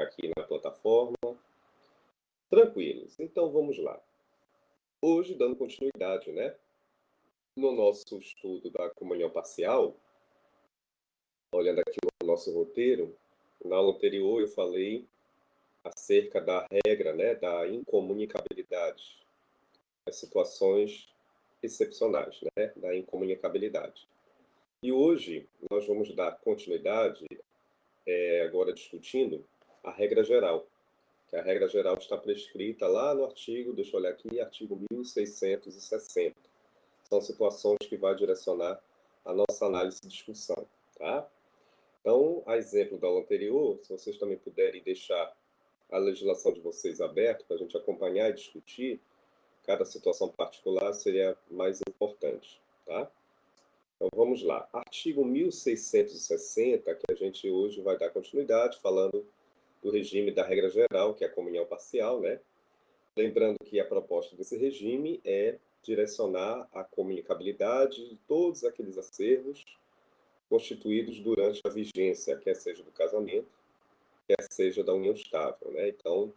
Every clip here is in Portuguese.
colocar aqui na plataforma. Tranquilos, então vamos lá. Hoje, dando continuidade, né, no nosso estudo da comunhão parcial, olhando aqui no nosso roteiro, na aula anterior eu falei acerca da regra, né, da incomunicabilidade, as situações excepcionais, né, da incomunicabilidade. E hoje nós vamos dar continuidade, agora discutindo a regra geral, que a regra geral está prescrita lá no artigo, deixa eu olhar aqui, artigo 1660. São situações que vai direcionar a nossa análise e discussão, tá? Então, a exemplo da aula anterior, se vocês também puderem deixar a legislação de vocês aberta para a gente acompanhar e discutir, cada situação particular seria mais importante, tá? Então, vamos lá. Artigo 1660, que a gente hoje vai dar continuidade, falando do regime da regra geral, que é a comunhão parcial, né? Lembrando que a proposta desse regime é direcionar a comunicabilidade de todos aqueles acervos constituídos durante a vigência, quer seja do casamento, quer seja da união estável, né? Então,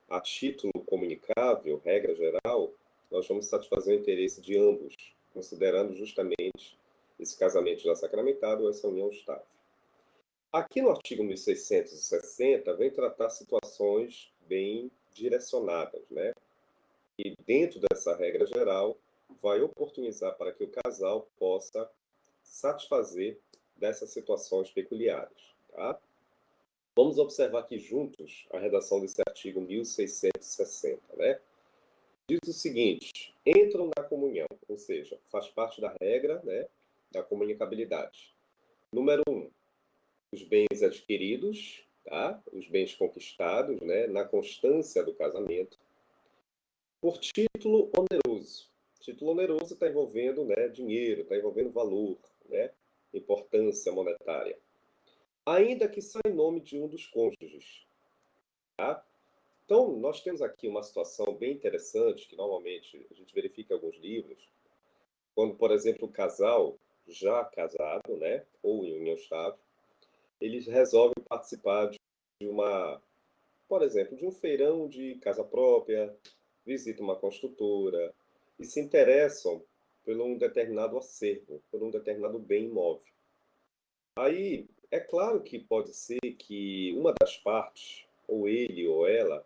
a título comunicável, regra geral, nós vamos satisfazer o interesse de ambos, considerando justamente esse casamento já sacramentado ou essa união estável. Aqui no artigo 1660 vem tratar situações bem direcionadas, né? E dentro dessa regra geral, vai oportunizar para que o casal possa satisfazer dessas situações peculiares, tá? Vamos observar aqui juntos a redação desse artigo 1660, né? Diz o seguinte: entram na comunhão, ou seja, faz parte da regra, né, da comunicabilidade. Número 1, os bens adquiridos, tá? Os bens conquistados, né, na constância do casamento, por título oneroso. Título oneroso está envolvendo, né, dinheiro, está envolvendo valor, né, importância monetária. Ainda que só em nome de um dos cônjuges, tá? Então, nós temos aqui uma situação bem interessante, que normalmente a gente verifica em alguns livros, quando, por exemplo, o casal já casado, né, ou em união estável, eles resolvem participar de uma, por exemplo, de um feirão de casa própria, visitam uma construtora e se interessam por um determinado acervo, por um determinado bem imóvel. Aí, é claro que pode ser que uma das partes, ou ele ou ela,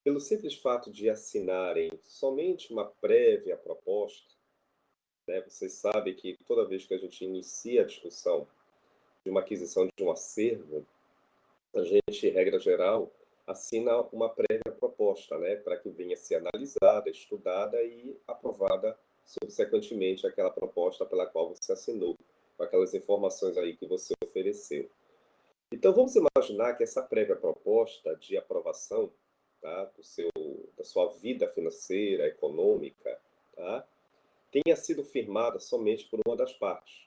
pelo simples fato de assinarem somente uma prévia proposta, né, vocês sabem que toda vez que a gente inicia a discussão de uma aquisição de um acervo, a gente, regra geral, assina uma prévia proposta, né, para que venha a ser analisada, estudada e aprovada subsequentemente aquela proposta pela qual você assinou, com aquelas informações aí que você ofereceu. Então, vamos imaginar que essa prévia proposta de aprovação, tá, da sua vida financeira, econômica, tá, tenha sido firmada somente por uma das partes.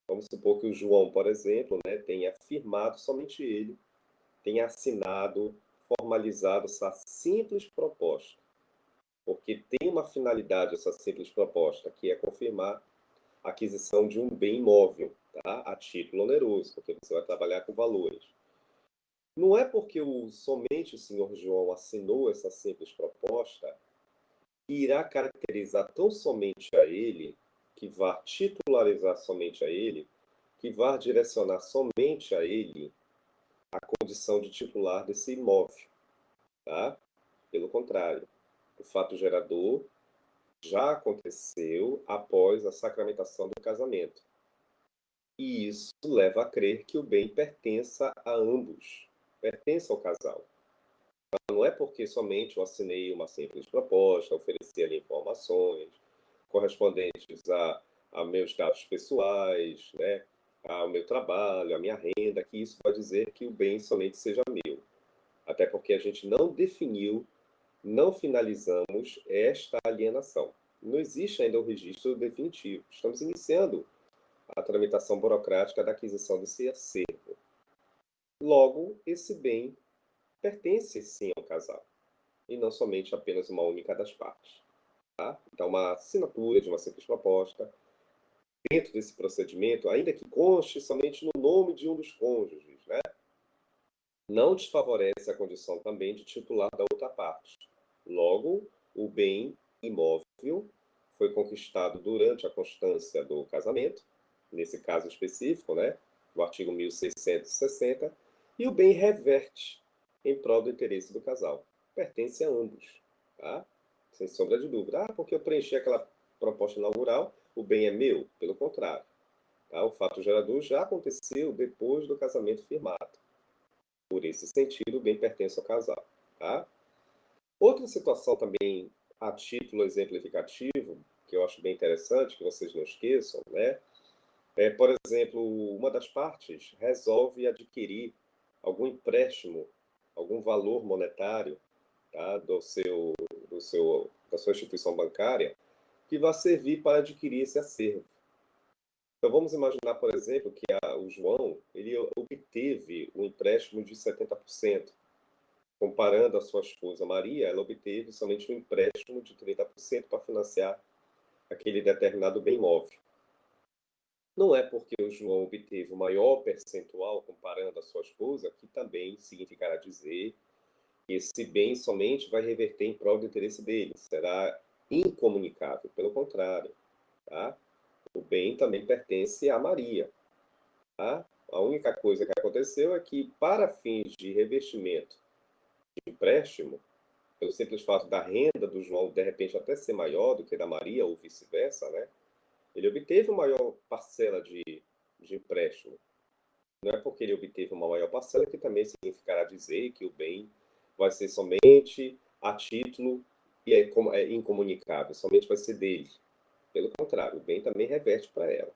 Vamos supor que o João, por exemplo, né, tenha firmado, somente ele, tenha assinado, formalizado essa simples proposta. Porque tem uma finalidade essa simples proposta, que é confirmar a aquisição de um bem imóvel, tá, a título oneroso, porque você vai trabalhar com valores. Não é porque somente o senhor João assinou essa simples proposta que irá caracterizar tão somente a ele, que vá titularizar somente a ele, que vá direcionar somente a ele a condição de titular desse imóvel, tá? Pelo contrário, o fato gerador já aconteceu após a sacramentação do casamento. E isso leva a crer que o bem pertença a ambos, pertence ao casal. Não é porque somente eu assinei uma simples proposta, ofereci ali informações correspondentes a meus dados pessoais, né, ao meu trabalho, à minha renda, que isso vai dizer que o bem somente seja meu. Até porque a gente não definiu, não finalizamos esta alienação. Não existe ainda o registro definitivo. Estamos iniciando a tramitação burocrática da aquisição desse acervo. Logo, esse bem pertence sim ao casal, e não somente apenas uma única das partes. Tá? Então, uma assinatura de uma simples proposta, dentro desse procedimento, ainda que conste somente no nome de um dos cônjuges, né? não desfavorece a condição também de titular da outra parte. Logo, o bem imóvel foi conquistado durante a constância do casamento, nesse caso específico, né, do artigo 1660, e o bem reverte em prol do interesse do casal. Pertence a ambos, tá? Sem sombra de dúvida. Ah, porque eu preenchi aquela proposta inaugural, o bem é meu? Pelo contrário. Tá? O fato gerador já aconteceu depois do casamento firmado. Por esse sentido, o bem pertence ao casal. Tá? Outra situação também, a título exemplificativo, que eu acho bem interessante, que vocês não esqueçam, né? Por exemplo, uma das partes resolve adquirir algum empréstimo, algum valor monetário, tá? Da sua instituição bancária, que vai servir para adquirir esse acervo. Então vamos imaginar, por exemplo, que o João ele obteve um empréstimo de 70%. Comparando a sua esposa Maria, ela obteve somente um empréstimo de 30% para financiar aquele determinado bem imóvel. Não é porque o João obteve o maior percentual comparando a sua esposa que também significará dizer que esse bem somente vai reverter em prol do interesse dele, será incomunicável, pelo contrário, tá? O bem também pertence a Maria, tá? A única coisa que aconteceu é que, para fins de revestimento de empréstimo, pelo simples fato da renda do João, de repente, até ser maior do que da Maria, ou vice-versa, né? Ele obteve uma maior parcela de empréstimo. Não é porque ele obteve uma maior parcela que também significará dizer que o bem vai ser somente a título e é incomunicável, somente vai ser dele. Pelo contrário, o bem também reverte para ela.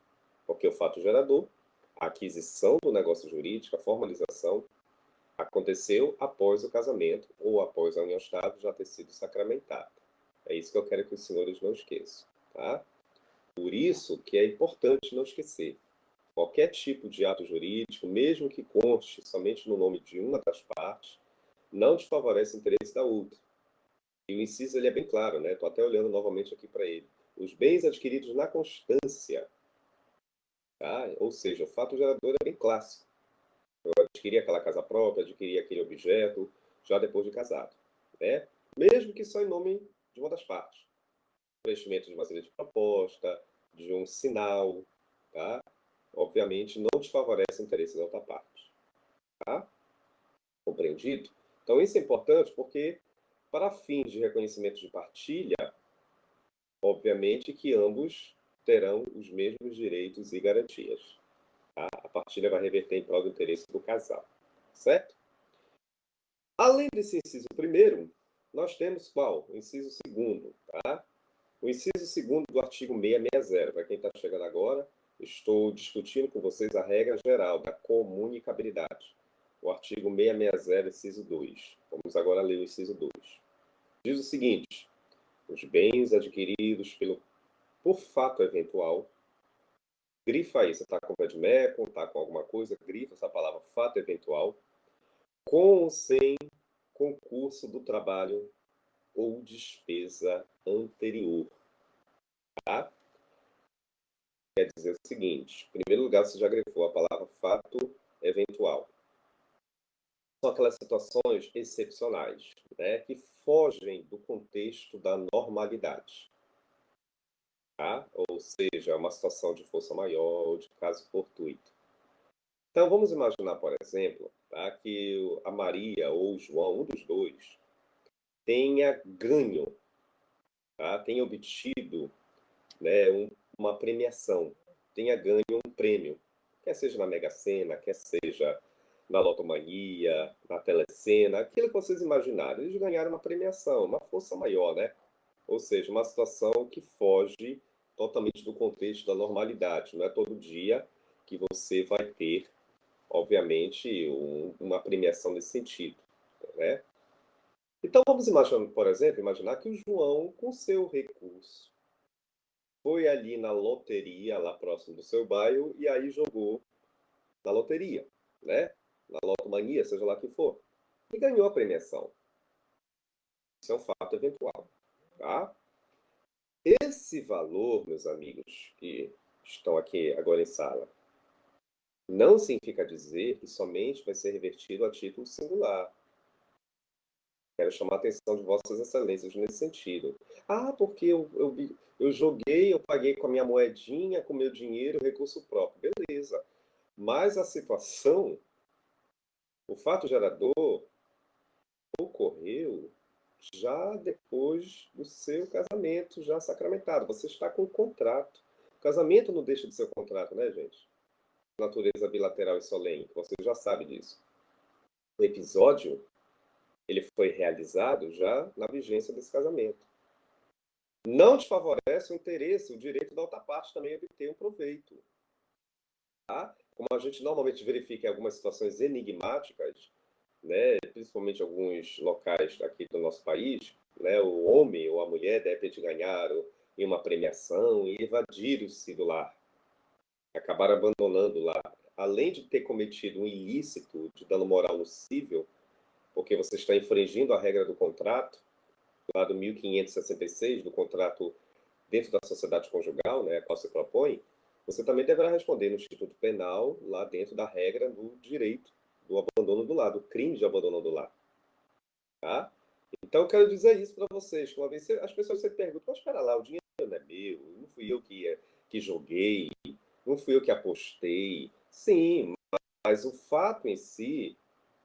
Porque o fato gerador, a aquisição do negócio jurídico, a formalização, aconteceu após o casamento ou após a união estável já ter sido sacramentada. É isso que eu quero que os senhores não esqueçam, tá? Por isso que é importante não esquecer. Qualquer tipo de ato jurídico, mesmo que conste somente no nome de uma das partes, não desfavorece o interesse da outra. E o inciso ele é bem claro, né? Estou até olhando novamente aqui para ele. Os bens adquiridos na constância, tá? Ou seja, o fato gerador é bem clássico. Eu adquiri aquela casa própria, adquiri aquele objeto já depois de casado, né? Mesmo que só em nome de uma das partes. Preenchimento de uma série de proposta, de um sinal, tá? Obviamente não desfavorece o interesse da outra parte, tá? Compreendido? Então isso é importante porque, para fins de reconhecimento de partilha, obviamente que ambos terão os mesmos direitos e garantias. Tá? A partilha vai reverter em prol do interesse do casal, certo? Além desse inciso primeiro, nós temos qual? O inciso segundo, tá? O inciso segundo do artigo 660. Para quem está chegando agora, estou discutindo com vocês a regra geral da comunicabilidade. O artigo 660, inciso 2. Vamos agora ler o inciso 2. Diz o seguinte: os bens adquiridos por fato eventual, grifa aí, você está com o Edmeco, está com alguma coisa, grifa essa palavra fato eventual, com ou sem concurso do trabalho ou despesa anterior. Tá? Quer dizer o seguinte: em primeiro lugar, você já grifou a palavra fato eventual. São aquelas situações excepcionais, né, que fogem do contexto da normalidade. Tá? Ou seja, uma situação de força maior ou de caso fortuito. Então, vamos imaginar, por exemplo, tá, que a Maria ou o João, um dos dois, tenha ganho, tá, tenha obtido, né, uma premiação, tenha ganho um prêmio, quer seja na Mega Sena, quer seja na Lotomania, na Telecena, aquilo que vocês imaginarem. Eles ganharam uma premiação, uma força maior, né? Ou seja, uma situação que foge totalmente do contexto da normalidade. Não é todo dia que você vai ter, obviamente, uma premiação nesse sentido, né? Então vamos imaginar, por exemplo, imaginar que o João, com seu recurso, foi ali na loteria, lá próximo do seu bairro, e aí jogou na loteria, né? Na lotomania, seja lá que for, e ganhou a premiação. Isso é um fato eventual, tá? Esse valor, meus amigos, que estão aqui agora em sala, Não significa dizer que somente vai ser revertido a título singular. Quero chamar a atenção de Vossas Excelências nesse sentido. Ah, porque eu joguei, eu paguei com a minha moedinha, com o meu dinheiro, recurso próprio. Beleza. Mas a situação, o fato gerador, ocorreu já depois do seu casamento, já sacramentado. Você está com um contrato. O casamento não deixa de ser um contrato, né, gente? Natureza bilateral e solene, você já sabe disso. O episódio, ele foi realizado já na vigência desse casamento. Não desfavorece o interesse, o direito da outra parte também obter um proveito. Tá? Como a gente normalmente verifica em algumas situações enigmáticas, né, principalmente em alguns locais aqui do nosso país, né, o homem ou a mulher de repente ganharam em uma premiação e evadiram-se do lar, acabaram abandonando o lar. Além de ter cometido um ilícito de dano moral nocível, porque você está infringindo a regra do contrato, lá do 1566, do contrato dentro da sociedade conjugal, né, a qual se propõe, você também deverá responder no Instituto Penal, lá dentro da regra do direito do abandono do lar, do crime de abandono do lar. Tá? Então, eu quero dizer isso para vocês, que uma vez as pessoas sempre perguntam, mas espera lá, o dinheiro não é meu, não fui eu que joguei, não fui eu que apostei. Sim, mas o fato em si,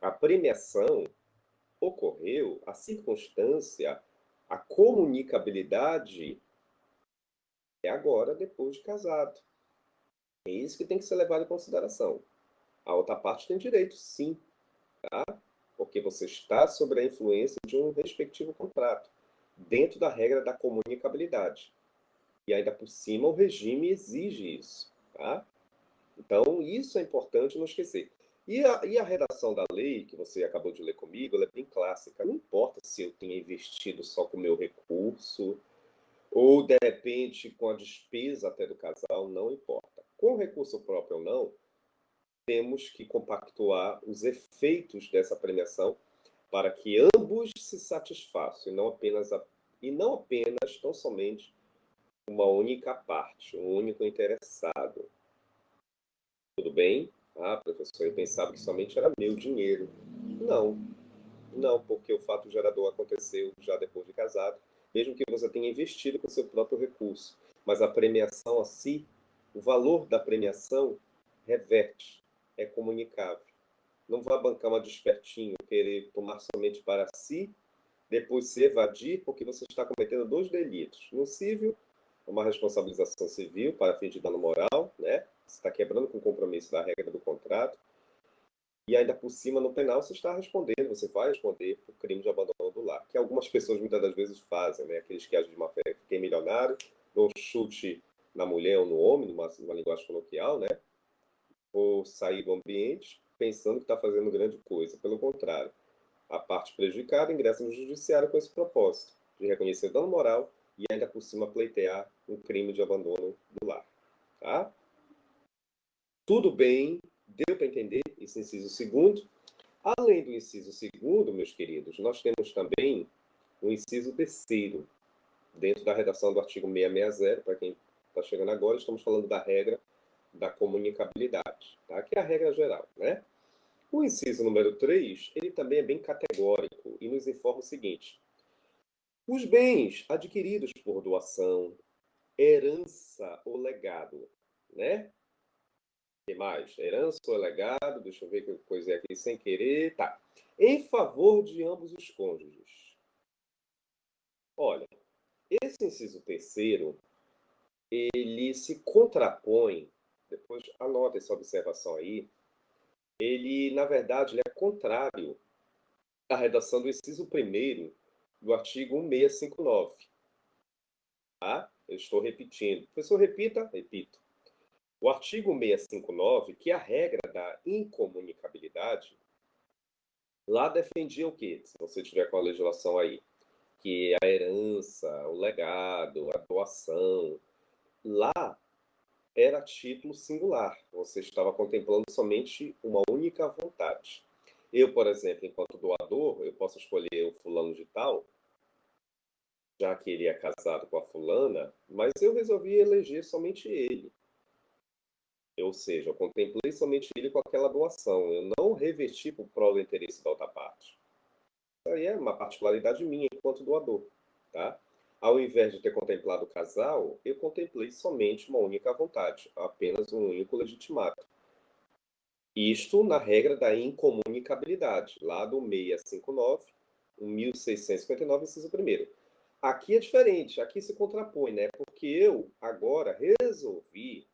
a premiação ocorreu, a circunstância, a comunicabilidade é agora, depois de casado. É isso que tem que ser levado em consideração. A outra parte tem direito, sim, porque você está sob a influência de um respectivo contrato, dentro da regra da comunicabilidade. E ainda por cima, o regime exige isso. Tá? Então, isso é importante não esquecer. E a redação da lei, que você acabou de ler comigo, ela é bem clássica. Não importa se eu tenha investido só com o meu recurso, ou de repente com a despesa até do casal, não importa. Com recurso próprio ou não, temos que compactuar os efeitos dessa premiação para que ambos se satisfaçam e não apenas tão somente uma única parte, um único interessado. Tudo bem? Ah, professor, eu pensava que somente era meu dinheiro. Não, não, porque o fato gerador aconteceu já depois de casado, mesmo que você tenha investido com seu próprio recurso. Mas a premiação a si, o valor da premiação reverte, é comunicável. Não vá bancar uma despertinho, querer tomar somente para si, depois se evadir, porque você está cometendo dois delitos. No civil, uma responsabilização civil para fim de dano moral, né? Você está quebrando com o compromisso da regra do contrato. E ainda por cima, no penal, você está respondendo, você vai responder por crime de abandono do lar, que algumas pessoas muitas das vezes fazem, né? Aqueles que agem de má fé, fiquem milionário, dão chute na mulher ou no homem, numa linguagem coloquial, né? Ou sair do ambiente pensando que está fazendo grande coisa. Pelo contrário, a parte prejudicada ingressa no judiciário com esse propósito, de reconhecer dano moral e ainda por cima pleitear um crime de abandono do lar. Tá? Tudo bem, deu para entender esse inciso segundo? Além do inciso segundo, meus queridos, nós temos também o inciso terceiro, dentro da redação do artigo 660, para quem está chegando agora, estamos falando da regra da comunicabilidade, tá? Que é a regra geral, né? O inciso número 3, ele também é bem categórico e nos informa o seguinte: os bens adquiridos por doação, herança ou legado, né? O que mais? Herança ou legado, deixa eu ver que coisa é aqui sem querer. Tá. Em favor de ambos os cônjuges. Olha, esse inciso terceiro, ele se contrapõe, depois anota essa observação aí, ele, na verdade, ele é contrário à redação do inciso primeiro do artigo 1659. Tá? Eu estou repetindo. Professor, repita? Repito. O artigo 659, que é a regra da incomunicabilidade, lá defendia o quê? Se você tiver com a legislação aí, que é a herança, o legado, a doação, lá era título singular. Você estava contemplando somente uma única vontade. Eu, por exemplo, enquanto doador, eu posso escolher o fulano de tal, já que ele é casado com a fulana, mas eu resolvi eleger somente ele. Ou seja, eu contemplei somente ele com aquela doação. Eu não reverti para o prol do interesse da outra parte. Isso aí é uma particularidade minha enquanto doador, tá? Ao invés de ter contemplado o casal, eu contemplei somente uma única vontade, apenas um único legitimato. Isto na regra da incomunicabilidade, lá do 659, 1659, inciso 1º. Aqui é diferente, aqui se contrapõe, né? Porque eu agora resolvi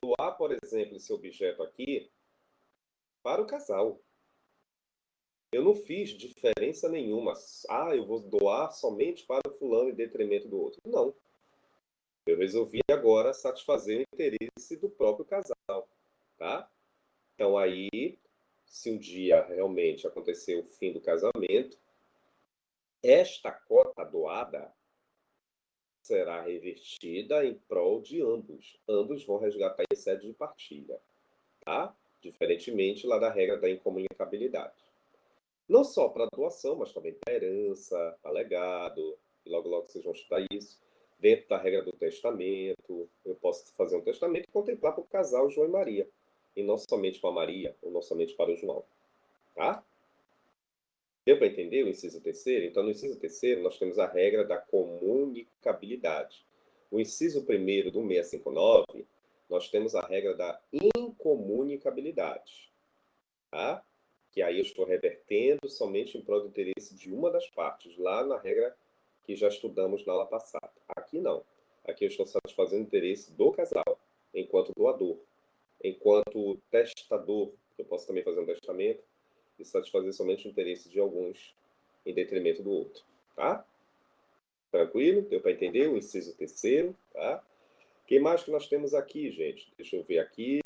doar, por exemplo, esse objeto aqui para o casal. Eu não fiz diferença nenhuma. Ah, eu vou doar somente para o fulano em detrimento do outro. Não. Eu resolvi agora satisfazer o interesse do próprio casal, tá? Então aí, se um dia realmente acontecer o fim do casamento, esta cota doada será revertida em prol de ambos. Ambos vão resgatar em sede de partilha, tá? Diferentemente lá da regra da incomunicabilidade. Não só para doação, mas também para herança, para legado, e logo logo vocês vão estudar isso. Dentro da regra do testamento, eu posso fazer um testamento e contemplar para o casal João e Maria, e não somente para Maria, ou não somente para o João, tá? Deu para entender o inciso terceiro? Então, no inciso terceiro, nós temos a regra da comunicabilidade. O inciso primeiro do 659, nós temos a regra da incomunicabilidade, tá? Que aí eu estou revertendo somente em prol do interesse de uma das partes, lá na regra que já estudamos na aula passada. Aqui não. Aqui eu estou satisfazendo o interesse do casal, enquanto doador. Enquanto testador, eu posso também fazer um testamento e satisfazer somente o interesse de alguns em detrimento do outro, tá? Tranquilo? Deu para entender o inciso terceiro, tá? O que mais que nós temos aqui, gente? Deixa eu ver aqui.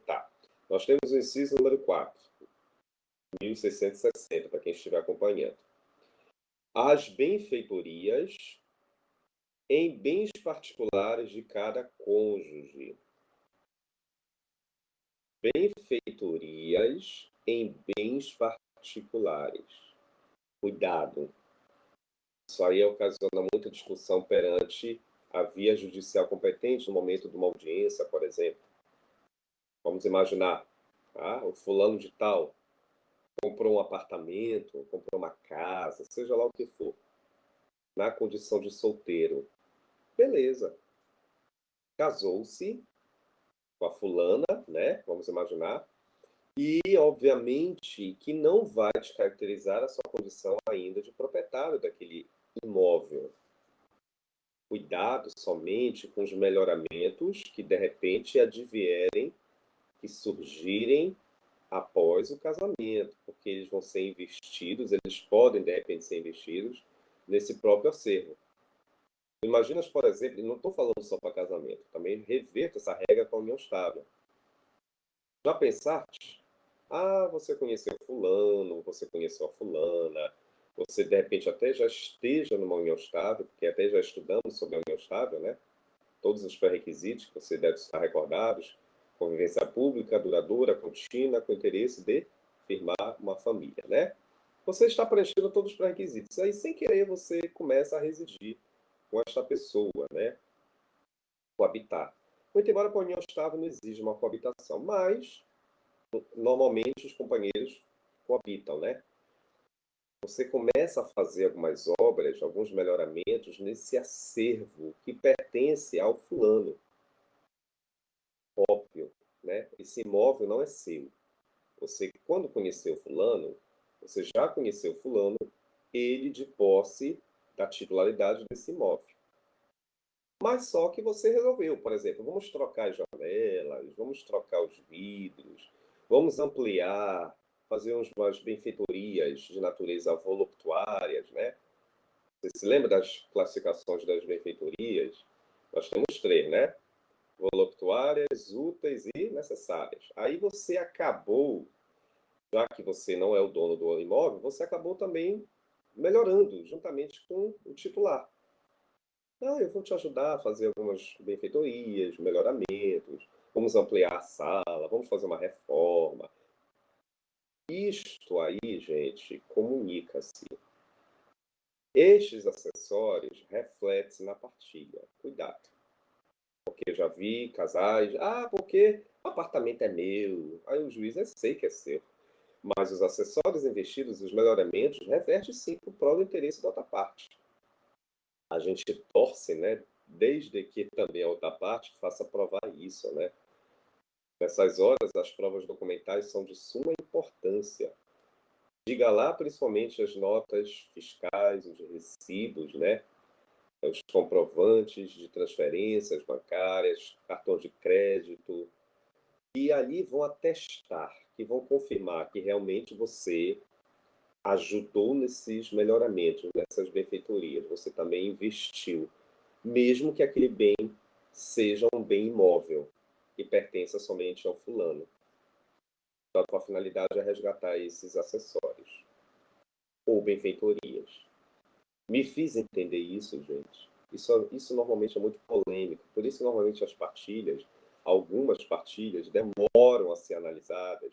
Tá. Nós temos o inciso número 4, 1660, para quem estiver acompanhando. As benfeitorias em bens particulares de cada cônjuge. Benfeitorias em bens particulares. Cuidado. Isso aí ocasiona muita discussão perante a via judicial competente no momento de uma audiência, por exemplo. Vamos imaginar, tá? O fulano de tal comprou um apartamento, comprou uma casa, seja lá o que for, na condição de solteiro. Beleza. Casou-se com a fulana, né? Vamos imaginar. E, obviamente, que não vai descaracterizar a sua condição ainda de proprietário daquele imóvel. Cuidado somente com os melhoramentos que, de repente, advierem, que surgirem após o casamento, porque eles vão ser investidos, eles podem, de repente, ser investidos nesse próprio acervo. Imagina, por exemplo, e não estou falando só para casamento, também reverto essa regra com a união estável. Já pensaste? Ah, você conheceu fulano, você conheceu a fulana, você de repente até já esteja numa união estável, porque até já estudamos sobre a união estável, né? Todos os pré-requisitos que você deve estar recordados: convivência pública, duradoura, contínua, com interesse de firmar uma família, né? Você está preenchendo todos os pré-requisitos. Aí, sem querer, você começa a residir com esta pessoa, né? Coabitar. Muito embora a união estável não exija uma coabitação, mas normalmente os companheiros coabitam, né? Você começa a fazer algumas obras, alguns melhoramentos nesse acervo que pertence ao fulano. Óbvio, né? Esse imóvel não é seu. Você, quando conheceu fulano, você já conheceu fulano, ele de posse da titularidade desse imóvel. Mas só que você resolveu, por exemplo, vamos trocar as janelas, vamos trocar os vidros, vamos ampliar, fazer umas benfeitorias de natureza voluptuárias, né? Você se lembra das classificações das benfeitorias? Nós temos três, né? Voluptuárias, úteis e necessárias. Aí você acabou, já que você não é o dono do imóvel, você acabou também melhorando, juntamente com o titular. Ah, eu vou te ajudar a fazer algumas benfeitorias, melhoramentos, vamos ampliar a sala, vamos fazer uma reforma. Isto aí, gente, comunica-se. Estes acessórios refletem na partilha. Cuidado. porque já vi casais, porque o apartamento é meu. Aí o juiz, eu sei que é seu. Mas os acessórios investidos, os melhoramentos, revertem sim para o prol do interesse da outra parte. A gente torce, né? Desde que também a outra parte faça provar isso, né? Nessas horas, as provas documentais são de suma importância. Diga lá, principalmente as notas fiscais, os recibos, né? Os comprovantes de transferências bancárias, cartão de crédito, e ali vão atestar, que vão confirmar que realmente você ajudou nesses melhoramentos, nessas benfeitorias. Você também investiu, mesmo que aquele bem seja um bem imóvel e pertença somente ao fulano. Então, a tua finalidade é resgatar esses acessórios ou benfeitorias. Me fiz entender isso, gente. Isso normalmente é muito polêmico. Por isso, normalmente, algumas partilhas, demoram a ser analisadas,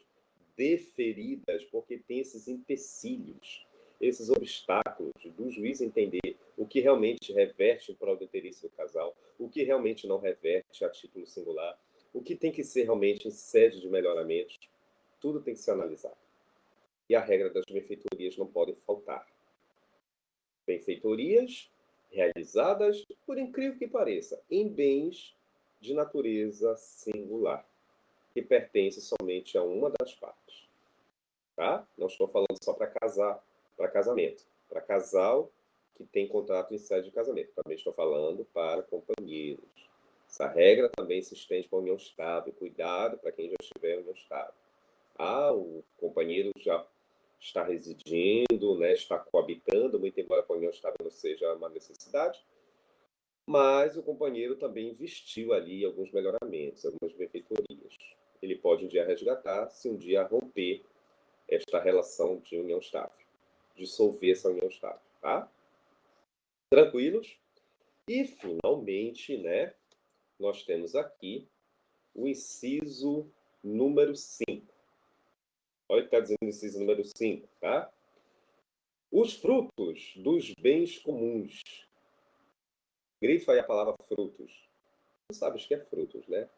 deferidas, porque tem esses empecilhos, esses obstáculos do juiz entender o que realmente reverte em prol do interesse do casal, o que realmente não reverte a título singular, o que tem que ser realmente em sede de melhoramentos. Tudo tem que ser analisado. E a regra das benfeitorias não pode faltar. Benfeitorias realizadas, por incrível que pareça, em bens de natureza singular, que pertence somente a uma das partes. Tá? Não estou falando só para casar, para casamento. Para casal que tem contrato em sede de casamento. Também estou falando para companheiros. Essa regra também se estende para a união estável. Cuidado para quem já estiver em união estável. O companheiro já está residindo, né, está coabitando, muito embora a união estável não seja uma necessidade, mas o companheiro também investiu ali alguns melhoramentos, algumas benfeitorias. Ele pode um dia resgatar, se um dia romper esta relação de união estável, dissolver essa união estável, tá? Tranquilos? E, finalmente, né, nós temos aqui o inciso número 5. Olha o que está dizendo o inciso número 5, tá? Os frutos dos bens comuns. Grifa aí a palavra frutos. Você sabe o que é frutos, né?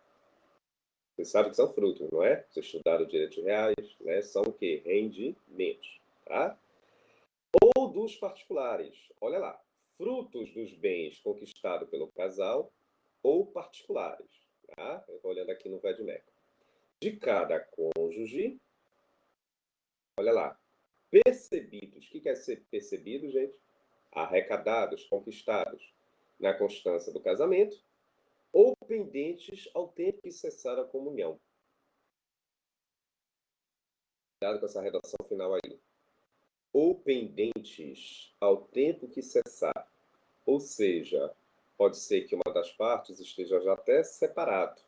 Você sabe que são frutos, não é? Você estudaram direitos reais, né? São o quê? Rendimentos, tá? Ou dos particulares. Olha lá. Frutos dos bens conquistados pelo casal ou particulares, tá? Eu estou olhando aqui no Vedmeco. De cada cônjuge, olha lá. Percebidos. O que quer ser percebido, gente? Arrecadados, conquistados na constância do casamento, ou pendentes ao tempo que cessar a comunhão. Cuidado com essa redação final aí. Ou pendentes ao tempo que cessar. Ou seja, pode ser que uma das partes esteja já até separado.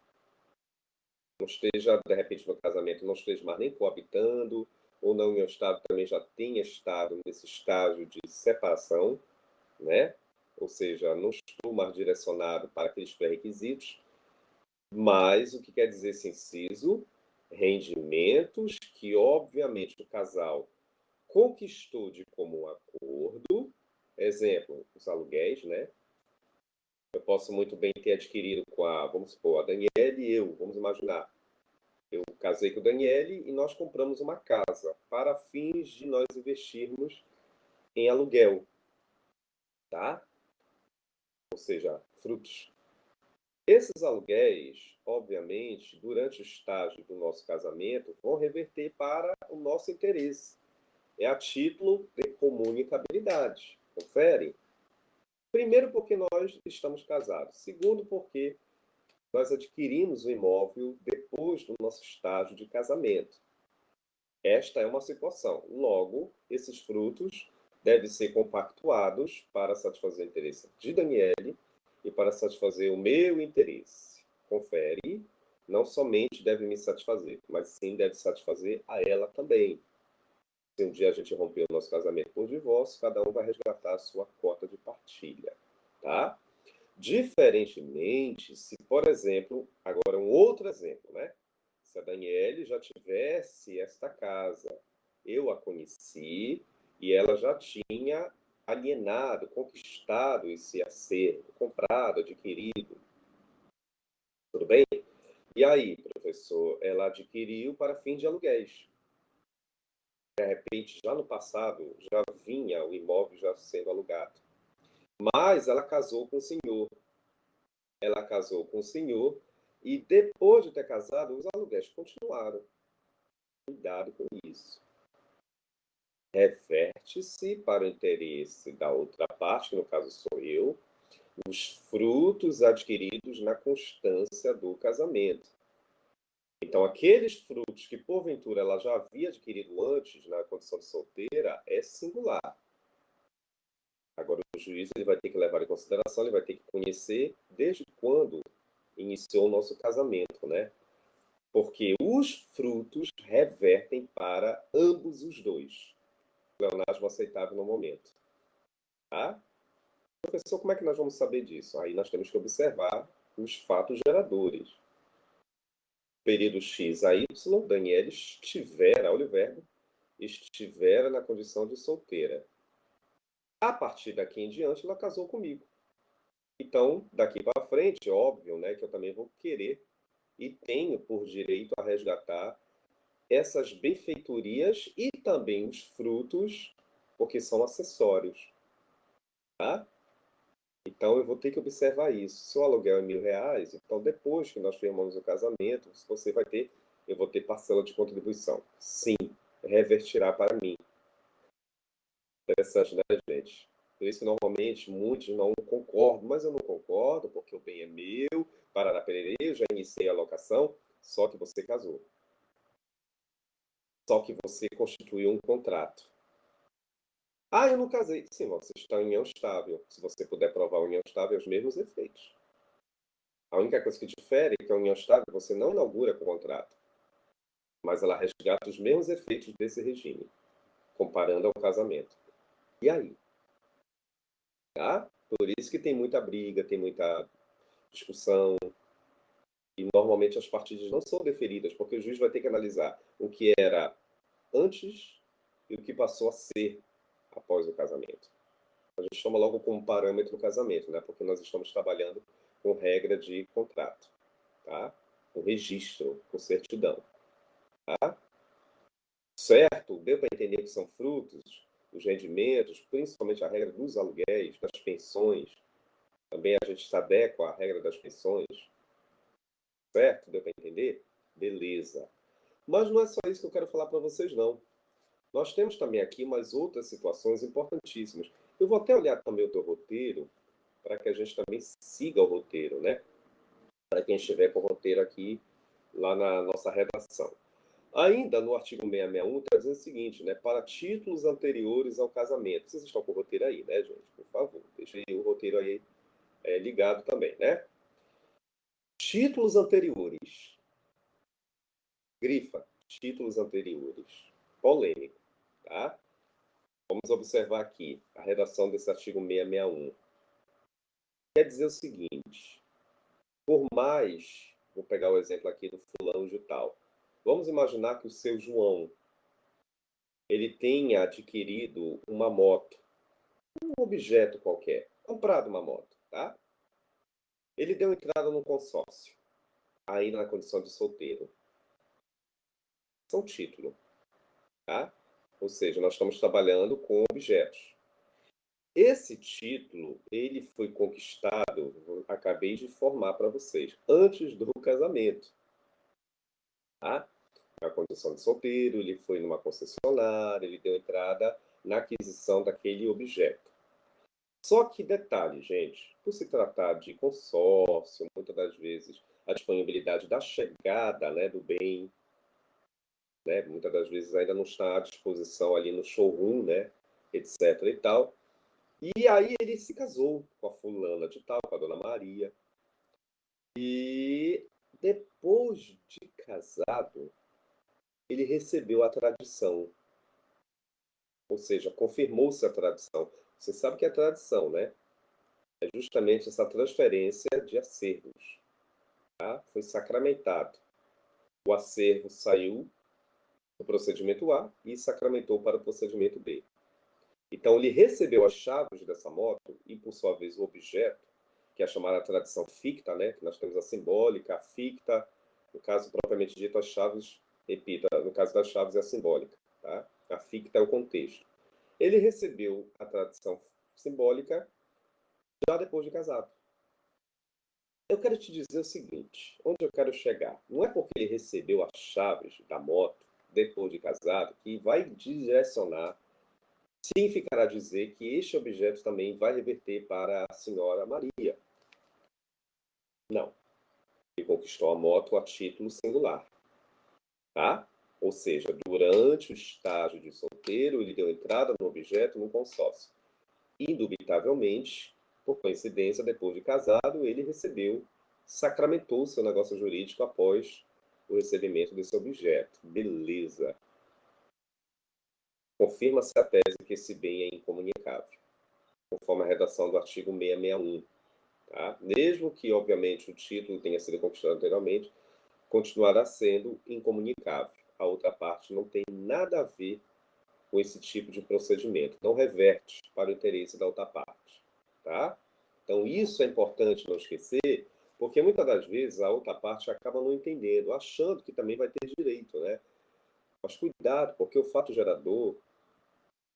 Não esteja, de repente, no casamento, não esteja mais nem coabitando, ou não em um estado também já tenha estado nesse estágio de separação, né? Ou seja, não estou mais direcionado para aqueles pré-requisitos, mas o que quer dizer esse inciso? Rendimentos que, obviamente, o casal conquistou de comum acordo, exemplo, os aluguéis, né? Eu posso muito bem ter adquirido vamos supor, a Daniela e eu, vamos imaginar. Eu casei com o Daniele e nós compramos uma casa para fins de nós investirmos em aluguel, tá? Ou seja, frutos. Esses aluguéis, obviamente, durante o estágio do nosso casamento, vão reverter para o nosso interesse. É a título de comunicabilidade. Confere? Primeiro, porque nós estamos casados. Segundo, porque nós adquirimos o imóvel depois do nosso estágio de casamento. Esta é uma situação. Logo, esses frutos devem ser compactuados para satisfazer o interesse de Daniele e para satisfazer o meu interesse. Confere, não somente deve me satisfazer, mas sim deve satisfazer a ela também. Se um dia a gente romper o nosso casamento por divórcio, cada um vai resgatar a sua cota de partilha, tá? Diferentemente, se, por exemplo, agora um outro exemplo, né? Se a Daniele já tivesse esta casa, eu a conheci e ela já tinha alienado, conquistado esse acervo, comprado, adquirido. Tudo bem? E aí, professor, ela adquiriu para fim de aluguéis. De repente, já no passado, já vinha o imóvel já sendo alugado. Mas ela casou com o senhor. Ela casou com o senhor e depois de ter casado, os aluguéis continuaram. Cuidado com isso. Reverte-se para o interesse da outra parte, que no caso sou eu, os frutos adquiridos na constância do casamento. Então, aqueles frutos que porventura ela já havia adquirido antes na condição de solteira é singular. Agora, o juiz ele vai ter que levar em consideração, ele vai ter que conhecer desde quando iniciou o nosso casamento, né? Porque os frutos revertem para ambos os dois. Pleonasmo aceitável no momento. Tá? Professor, como é que nós vamos saber disso? Aí nós temos que observar os fatos geradores. Período X a Y, Daniela estivera, olha o verbo, estivera na condição de solteira. A partir daqui em diante, ela casou comigo. Então, daqui para frente, óbvio, né, que eu também vou querer e tenho por direito a resgatar essas benfeitorias e também os frutos, porque são acessórios. Tá? Então, eu vou ter que observar isso. Se o aluguel é R$ 1.000, então depois que nós firmamos o casamento, você vai ter, eu vou ter parcela de contribuição. Sim, revertirá para mim. Interessante, né, gente? Por isso que normalmente muitos não concordam, mas eu não concordo, porque o bem é meu, parará pererê, eu já iniciei a locação, só que você casou. Só que você constituiu um contrato. Ah, eu não casei. Sim, você está em união estável. Se você puder provar a união estável, é os mesmos efeitos. A única coisa que difere é que a união estável você não inaugura com o contrato, mas ela resgata os mesmos efeitos desse regime, comparando ao casamento. E aí? Tá? Por isso que tem muita briga, tem muita discussão, e normalmente as partilhas não são deferidas, porque o juiz vai ter que analisar o que era antes e o que passou a ser após o casamento. A gente toma logo como parâmetro o casamento, né? Porque nós estamos trabalhando com regra de contrato, tá? Com registro, com certidão, tá? Certo? Deu para entender que são frutos, os rendimentos, principalmente a regra dos aluguéis, das pensões. Também a gente se adequa à regra das pensões. Certo? Deu para entender? Beleza. Mas não é só isso que eu quero falar para vocês, não. Nós temos também aqui mais outras situações importantíssimas. Eu vou até olhar também o teu roteiro, para que a gente também siga o roteiro, né? Para quem estiver com o roteiro aqui, lá na nossa redação. Ainda no artigo 661, está dizendo o seguinte, né? Para títulos anteriores ao casamento. Vocês estão com o roteiro aí, né, gente? Por favor, deixe o roteiro aí ligado também, né? Títulos anteriores. Grifa, títulos anteriores. Polêmico, tá? Vamos observar aqui a redação desse artigo 661. Quer dizer o seguinte, por mais, vou pegar o exemplo aqui do fulano de tal. Vamos imaginar que o seu João, ele tenha adquirido uma moto, um objeto qualquer, comprado uma moto, tá? Ele deu entrada no consórcio, ainda na condição de solteiro. São título, tá? Ou seja, nós estamos trabalhando com objetos. Esse título, ele foi conquistado, acabei de informar para vocês, antes do casamento, tá? Na condição de solteiro, ele foi numa concessionária, ele deu entrada na aquisição daquele objeto. Só que detalhe, gente, por se tratar de consórcio, muitas das vezes a disponibilidade da chegada, né, do bem, né, muitas das vezes ainda não está à disposição ali no showroom, né, etc e tal. E aí ele se casou com a fulana de tal, com a dona Maria. E depois de casado, ele recebeu a tradição. Ou seja, confirmou-se a tradição. Você sabe que é a tradição, né? É justamente essa transferência de acervos. Tá? Foi sacramentado. O acervo saiu do procedimento A e sacramentou para o procedimento B. Então, ele recebeu as chaves dessa moto e, por sua vez, o objeto, que é a chamada tradição ficta, né? Que nós temos a simbólica, a ficta, no caso propriamente dito, as chaves, repita, no caso das chaves é a simbólica, tá? A ficta é o contexto. Ele recebeu a tradição simbólica já depois de casado. Eu quero te dizer o seguinte, onde eu quero chegar? Não é porque ele recebeu as chaves da moto depois de casado que vai direcionar, significará dizer que este objeto também vai reverter para a senhora Maria. Não. Ele conquistou a moto a título singular, tá? Ou seja, durante o estágio de solteiro, ele deu entrada no objeto no consórcio. Indubitavelmente, por coincidência, depois de casado, ele recebeu, sacramentou seu negócio jurídico após o recebimento desse objeto. Beleza. Confirma-se a tese que esse bem é incomunicável, conforme a redação do artigo 661. Tá? Mesmo que, obviamente, o título tenha sido conquistado anteriormente, continuará sendo incomunicável. A outra parte não tem nada a ver com esse tipo de procedimento, não reverte para o interesse da outra parte. Tá? Então, isso é importante não esquecer, porque muitas das vezes a outra parte acaba não entendendo, achando que também vai ter direito, né? Mas cuidado, porque o fato gerador,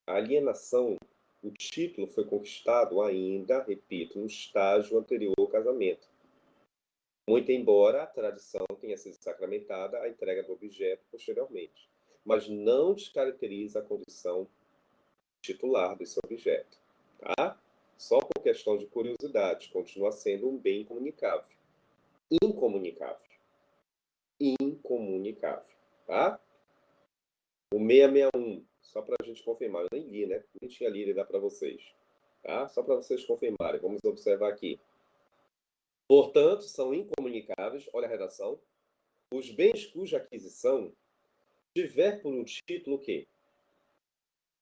a alienação, o título foi conquistado ainda, repito, no estágio anterior ao casamento. Muito embora a tradição tenha sido sacramentada a entrega do objeto posteriormente, mas não descaracteriza a condição titular desse objeto, tá? Só por questão de curiosidade, continua sendo um bem comunicável. Incomunicável. Incomunicável, tá? O 661, só para a gente confirmar, eu nem li, né? Nem tinha lido e dá para vocês, tá? Só para vocês confirmarem, vamos observar aqui. Portanto, são incomunicáveis, olha a redação, os bens cuja aquisição tiver por um título o quê?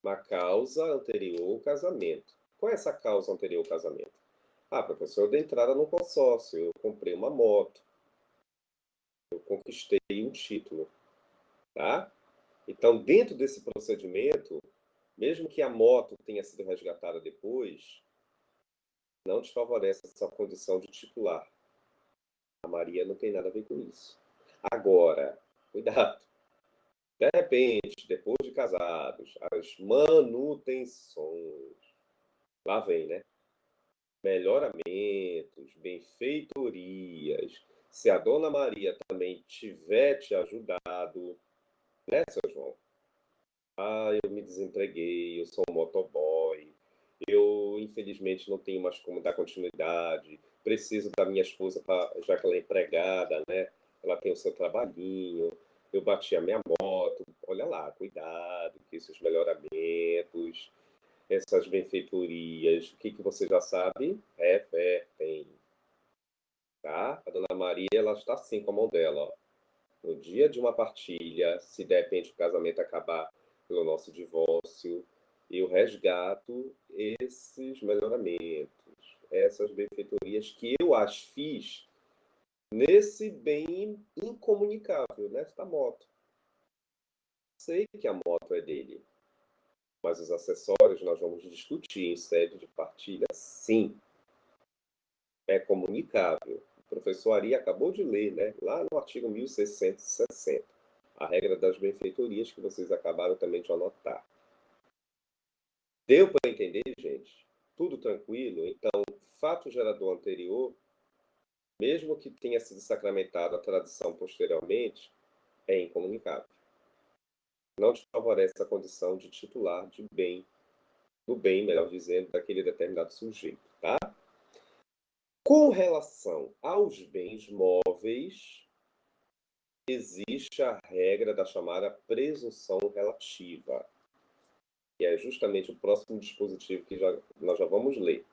Uma causa anterior ao casamento. Qual é essa causa anterior ao casamento? Ah, professor, eu dei entrada no consórcio, eu comprei uma moto, eu conquistei um título, tá? Então, dentro desse procedimento, mesmo que a moto tenha sido resgatada depois, não desfavorece essa condição de titular. A Maria não tem nada a ver com isso. Agora, cuidado. De repente, depois de casados, as manutenções, lá vem, né? Melhoramentos, benfeitorias. Se a Dona Maria também tiver te ajudado, né, seu João? Ah, eu me desempreguei, eu sou um motoboy, eu infelizmente não tenho mais como dar continuidade, preciso da minha esposa, já que ela é empregada, né? Ela tem o seu trabalhinho, eu bati a minha moto. Olha lá, cuidado, que esses melhoramentos, essas benfeitorias, o que, que você já sabe? Revertem, tá? A Dona Maria, ela está assim com a mão dela, ó. No dia de uma partilha, se de repente o casamento acabar pelo nosso divórcio, eu resgato esses melhoramentos, essas benfeitorias que eu as fiz nesse bem incomunicável, nesta moto. Sei que a moto é dele, mas os acessórios nós vamos discutir em sede de partilha, sim. É comunicável. O professor Ari acabou de ler, né, lá no artigo 1660, a regra das benfeitorias que vocês acabaram também de anotar. Deu para entender, gente? Tudo tranquilo? Então, fato gerador anterior, mesmo que tenha sido sacramentado a tradição posteriormente, é incomunicável. Não desfavorece a condição de titular de bem, do bem, melhor dizendo, daquele determinado sujeito, tá? Com relação aos bens móveis, existe a regra da chamada presunção relativa, que é justamente o próximo dispositivo que nós já vamos ler,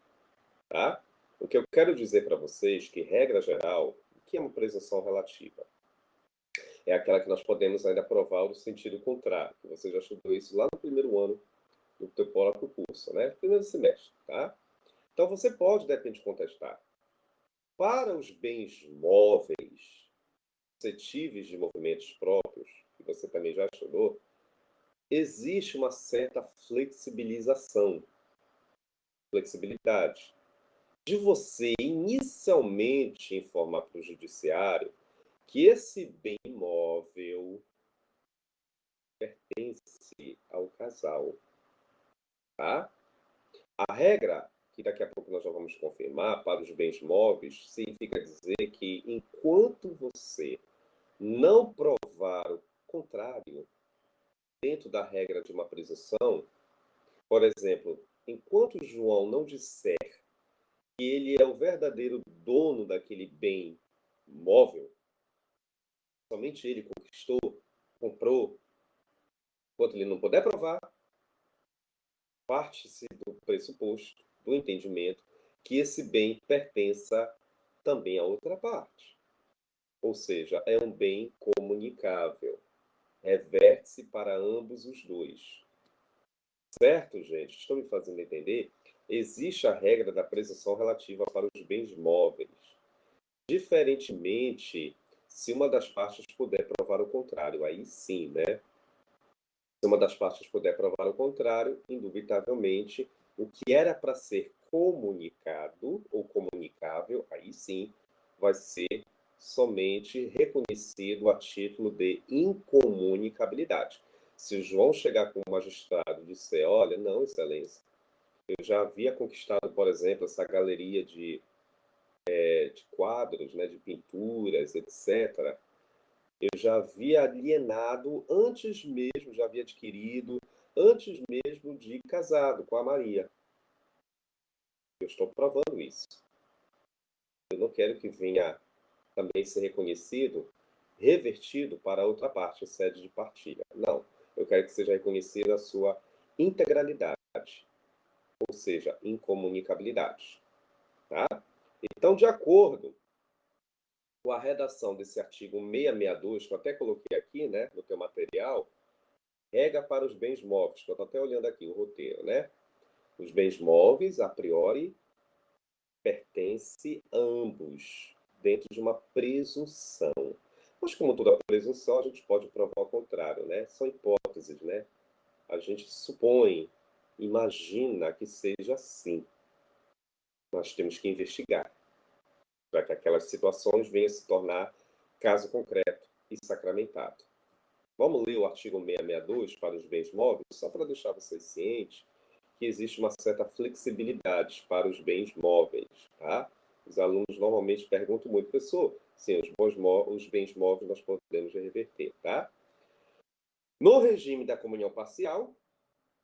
tá? O que eu quero dizer para vocês que, regra geral, o que é uma presunção relativa? É aquela que nós podemos ainda provar no sentido contrário, que você já estudou isso lá no primeiro ano do teu próprio curso, né? Primeiro semestre, tá? Então, você pode, de repente, contestar. Para os bens móveis, suscetíveis de movimentos próprios, que você também já estudou, existe uma certa flexibilização, flexibilidade. de você inicialmente informar para o judiciário que esse bem imóvel pertence ao casal, tá? A regra, que daqui a pouco nós já vamos confirmar, para os bens móveis, significa dizer que enquanto você não provar o contrário, dentro da regra de uma presunção, por exemplo, enquanto João não disser que ele é o verdadeiro dono daquele bem móvel, somente ele conquistou, comprou, enquanto ele não puder provar, parte-se do pressuposto, do entendimento, que esse bem pertença também a outra parte. Ou seja, é um bem comunicável. Reverte-se para ambos os dois. Certo, gente? Estão me fazendo entender? Existe a regra da presunção relativa para os bens móveis. Diferentemente, se uma das partes puder provar o contrário, aí sim, né? Se uma das partes puder provar o contrário, indubitavelmente, o que era para ser comunicado ou comunicável, aí sim, vai ser somente reconhecido a título de incomunicabilidade. Se o João chegar com o magistrado e disser, olha, não, excelência, eu já havia conquistado, por exemplo, essa galeria de quadros, né, de pinturas, etc., eu já havia alienado antes mesmo, já havia adquirido antes mesmo de casado com a Maria. Eu estou provando isso. Eu não quero que venha também ser reconhecido, revertido para outra parte, em sede de partilha. Não. Eu quero que seja reconhecida a sua integralidade, ou seja, incomunicabilidade. Tá? Então, de acordo com a redação desse artigo 662, que eu até coloquei aqui, né, no teu material, regra para os bens móveis, que eu estou até olhando aqui o roteiro, né? Os bens móveis, a priori, pertencem a ambos, dentro de uma presunção. Mas, como toda presunção, a gente pode provar o contrário, né? São hipóteses, né? A gente supõe, imagina que seja assim. Nós temos que investigar, para que aquelas situações venham a se tornar caso concreto e sacramentado. Vamos ler o artigo 662 para os bens móveis, só para deixar vocês cientes que existe uma certa flexibilidade para os bens móveis, tá? Os alunos normalmente perguntam muito, professor, sim, os bens móveis nós podemos reverter, tá? No regime da comunhão parcial,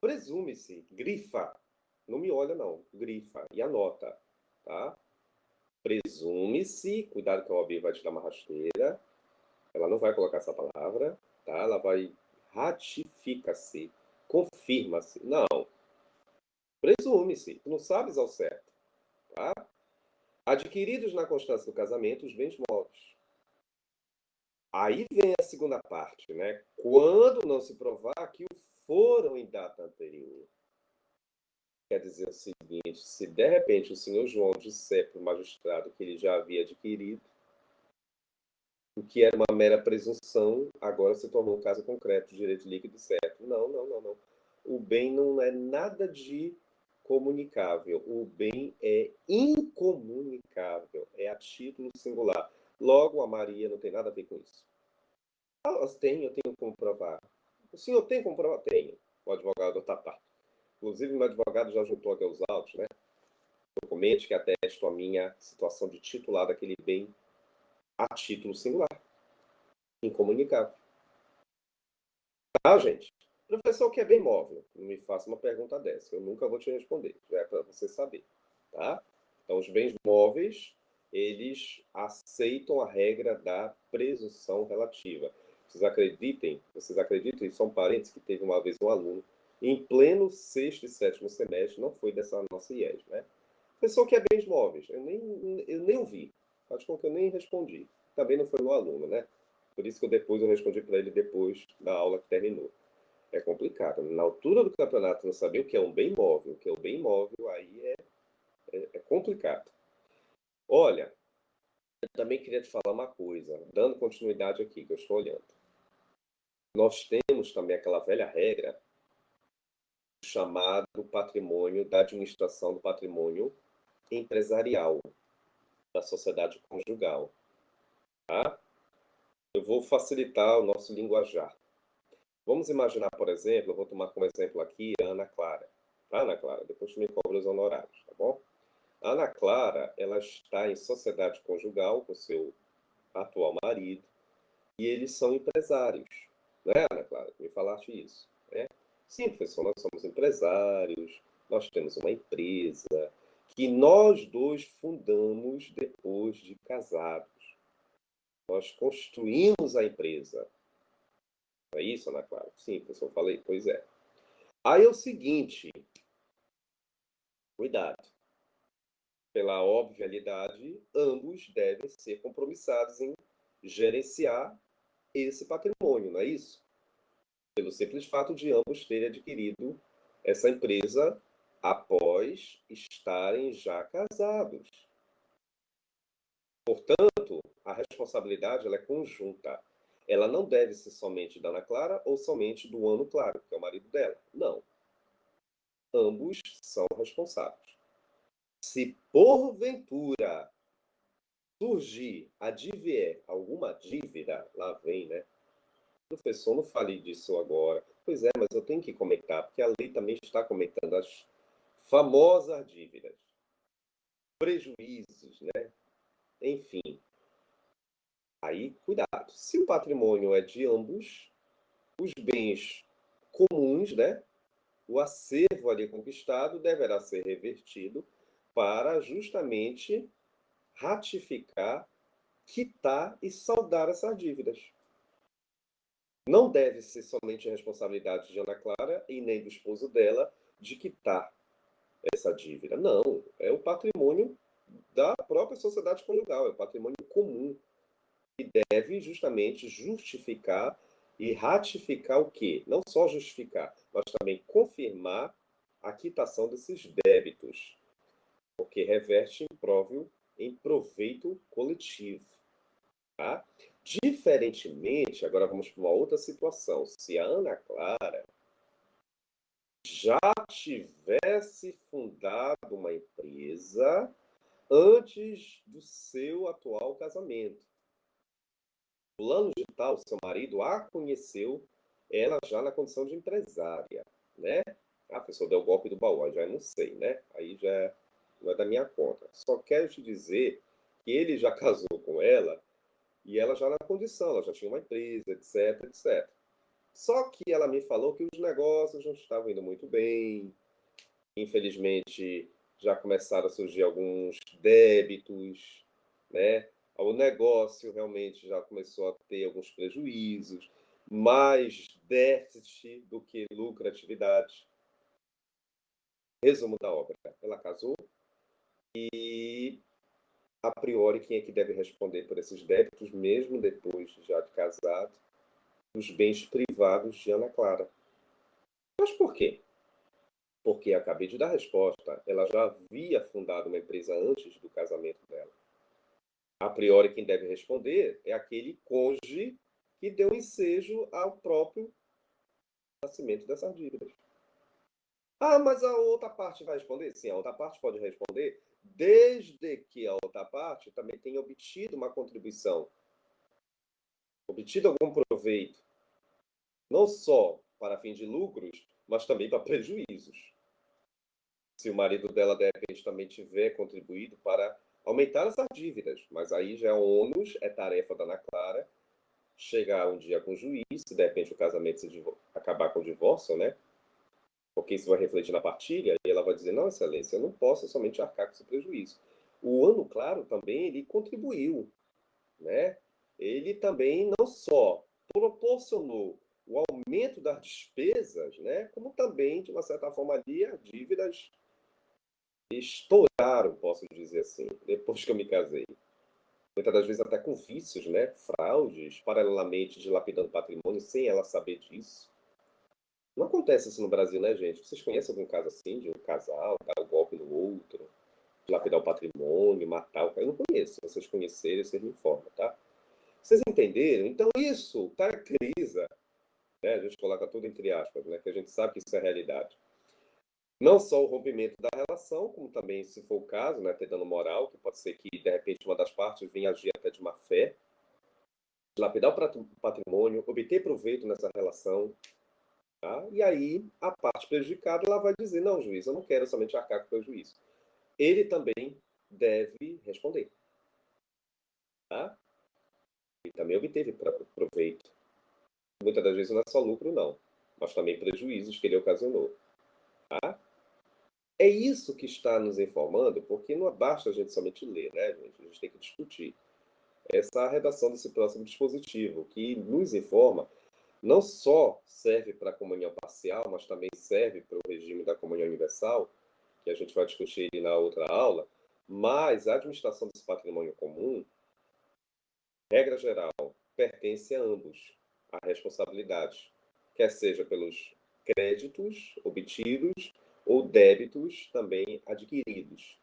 presume-se, grifa, não me olha não, grifa e anota, tá? Presume-se, cuidado que a OAB vai te dar uma rasteira, ela não vai colocar essa palavra, tá? Ela vai ratifica-se, confirma-se. Não, presume-se, tu não sabes ao certo, tá? Adquiridos na constância do casamento os bens móveis. Aí vem a segunda parte, né? Quando não se provar que o foram em data anterior. Quer dizer o seguinte, se de repente o senhor João disser para o magistrado que ele já havia adquirido, o que era uma mera presunção, agora se tornou um caso concreto, direito líquido certo. Não, não, não, não. O bem não é nada de comunicável. O bem é incomunicável. É a título singular. Logo, a Maria não tem nada a ver com isso. Ah, eu tenho como provar. O senhor tem como provar? Tenho. O advogado Tatá. Inclusive, meu advogado já juntou aqui os autos, né? Documentos que atestam a minha situação de titular daquele bem a título singular. Incomunicável. Tá, gente? Professor, o que é bem móvel? Não me faça uma pergunta dessa. Eu nunca vou te responder. Já é para você saber. Tá? Então, os bens móveis, eles aceitam a regra da presunção relativa. Vocês acreditem, só um parênteses, que teve uma vez um aluno, em pleno sexto e sétimo semestre, não foi dessa nossa IES, né? Professor, o que é bens móveis? Eu nem ouvi. Faz com que eu nem respondi. Também não foi meu aluno, né? Por isso que eu respondi para ele depois da aula que terminou. É complicado. Na altura do campeonato, não saber o que é um bem móvel, o que é o bem móvel, aí é complicado. Olha, eu também queria te falar uma coisa, dando continuidade aqui, que eu estou olhando. Nós temos também aquela velha regra chamado patrimônio, da administração do patrimônio, empresarial da sociedade conjugal, tá? Eu vou facilitar o nosso linguajar. Vamos imaginar, por exemplo, eu vou tomar como exemplo aqui a Ana Clara. Tá, Ana Clara? Depois tu me cobra os honorários, tá bom? A Ana Clara, ela está em sociedade conjugal com seu atual marido e eles são empresários. Né, Ana Clara? Me falaste isso, né? Sim, professor, nós somos empresários, nós temos uma empresa que nós dois fundamos depois de casados. Nós construímos a empresa. Não é isso, Ana Clara? Sim, professor, falei. Pois é. Aí é o seguinte, cuidado. Pela obviedade, ambos devem ser compromissados em gerenciar esse patrimônio, não é isso? Pelo simples fato de ambos terem adquirido essa empresa após estarem já casados. Portanto, a responsabilidade ela é conjunta. Ela não deve ser somente da Ana Clara ou somente do Ano Claro, que é o marido dela. Não. Ambos são responsáveis. Se porventura surgir, advier alguma dívida, lá vem, né? Professor, não falei disso agora. Pois é, mas eu tenho que comentar, porque a lei também está comentando as famosas dívidas, prejuízos, né? Enfim, aí cuidado. Se o patrimônio é de ambos, os bens comuns, né? O acervo ali conquistado deverá ser revertido para justamente ratificar, quitar e saldar essas dívidas. Não deve ser somente a responsabilidade de Ana Clara e nem do esposo dela de quitar essa dívida. Não, é o patrimônio da própria sociedade conjugal, é o patrimônio comum que deve justamente justificar e ratificar o quê? Não só justificar, mas também confirmar a quitação desses débitos, porque reverte em proveito coletivo. Tá? Diferentemente, agora vamos para uma outra situação. Se a Ana Clara já tivesse fundado uma empresa antes do seu atual casamento, fulano de tal, seu marido, a conheceu ela já na condição de empresária, né? A pessoa deu o golpe do baú, já não sei, né? Aí já não é da minha conta. Só quero te dizer que ele já casou com ela e ela já na condição, ela já tinha uma empresa, etc, etc. Só que ela me falou que os negócios não estavam indo muito bem. Infelizmente, já começaram a surgir alguns débitos, né? O negócio realmente já começou a ter alguns prejuízos, mais déficit do que lucratividade. Resumo da obra: ela casou e, a priori, quem é que deve responder por esses débitos, mesmo depois já de casado? Os bens privados de Ana Clara. Mas por quê? Porque acabei de dar a resposta. Ela já havia fundado uma empresa antes do casamento dela. A priori, quem deve responder é aquele cônjuge que deu ensejo ao próprio nascimento dessas dívidas. Ah, mas a outra parte vai responder? Sim, a outra parte pode responder, desde que a outra parte também tenha obtido uma contribuição, obtido algum proveito, não só para fim de lucros, mas também para prejuízos. Se o marido dela, de repente, também tiver contribuído para aumentar essas dívidas. Mas aí já é ônus, é tarefa da Ana Clara, chegar um dia com o juiz, se de repente o casamento se acabar com o divórcio, né? Porque isso vai refletir na partilha, e ela vai dizer, não, excelência, eu não posso somente arcar com esse prejuízo. O Ano Claro também, ele contribuiu, né? Ele também não só proporcionou o aumento das despesas, né? Como também, de uma certa forma ali, as dívidas estouraram, posso dizer assim, depois que eu me casei. Muitas das vezes até com vícios, né? Fraudes, paralelamente dilapidando patrimônio sem ela saber disso. Não acontece isso no Brasil, né, gente? Vocês conhecem algum caso assim, de um casal dar um golpe no outro, dilapidar o patrimônio, matar o cara? Eu não conheço. Se vocês conhecerem, vocês me informam, tá? Vocês entenderam? Então isso caracteriza, né? A gente coloca tudo entre aspas, né? Que a gente sabe que isso é realidade. Não só o rompimento da relação, como também, se for o caso, né, ter dano moral, que pode ser que, de repente, uma das partes venha agir até de má fé, lapidar o patrimônio, obter proveito nessa relação, tá? E aí, a parte prejudicada, ela vai dizer, não, juiz, eu não quero somente arcar com o prejuízo. Ele também deve responder, tá? E também obteve proveito. Muitas das vezes não é só lucro, não, mas também prejuízos que ele ocasionou, tá? É isso que está nos informando, porque não basta a gente somente ler, né, gente? A gente tem que discutir. Essa é a redação desse próximo dispositivo, que nos informa, não só serve para a comunhão parcial, mas também serve para o regime da comunhão universal, que a gente vai discutir na outra aula, mas a administração desse patrimônio comum, regra geral, pertence a ambos, a responsabilidade, quer seja pelos créditos obtidos ou débitos também adquiridos.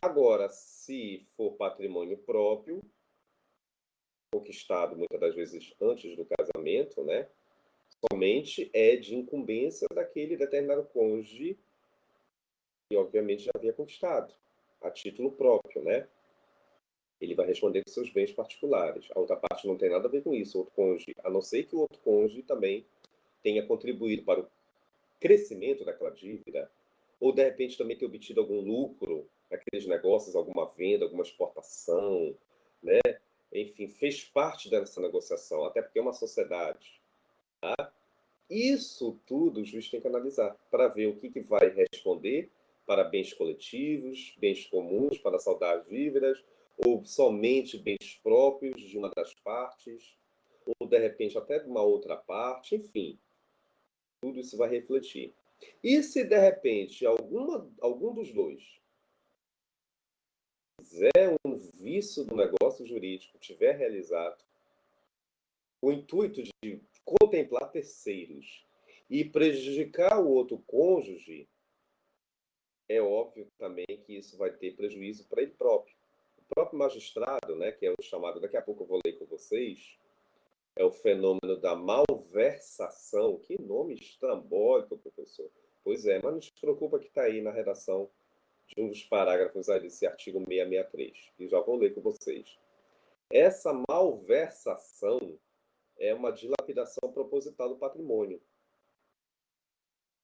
Agora, se for patrimônio próprio, conquistado muitas das vezes antes do casamento, né, somente é de incumbência daquele determinado cônjuge que, obviamente, já havia conquistado, a título próprio, né? Ele vai responder com seus bens particulares. A outra parte não tem nada a ver com isso, o outro cônjuge, a não ser que o outro cônjuge também tenha contribuído para o crescimento daquela dívida, ou de repente também ter obtido algum lucro naqueles negócios, alguma venda, alguma exportação, né? Enfim, fez parte dessa negociação, até porque é uma sociedade. Isso tudo o juiz tem que analisar para ver o que vai responder para bens coletivos, bens comuns para saldar dívidas, ou somente bens próprios de uma das partes, ou de repente até de uma outra parte, enfim, tudo isso vai refletir. E se de repente algum dos dois fizer um vício do negócio jurídico, tiver realizado, o intuito de contemplar terceiros e prejudicar o outro cônjuge, é óbvio também que isso vai ter prejuízo para ele próprio. O próprio magistrado, né, que é o chamado, daqui a pouco eu vou ler com vocês, é o fenômeno da malversação. Que nome estrambólico, professor. Pois é, mas não se preocupa que está aí na redação de um dos parágrafos aí desse artigo 663, e já vou ler com vocês. Essa malversação é uma dilapidação proposital do patrimônio.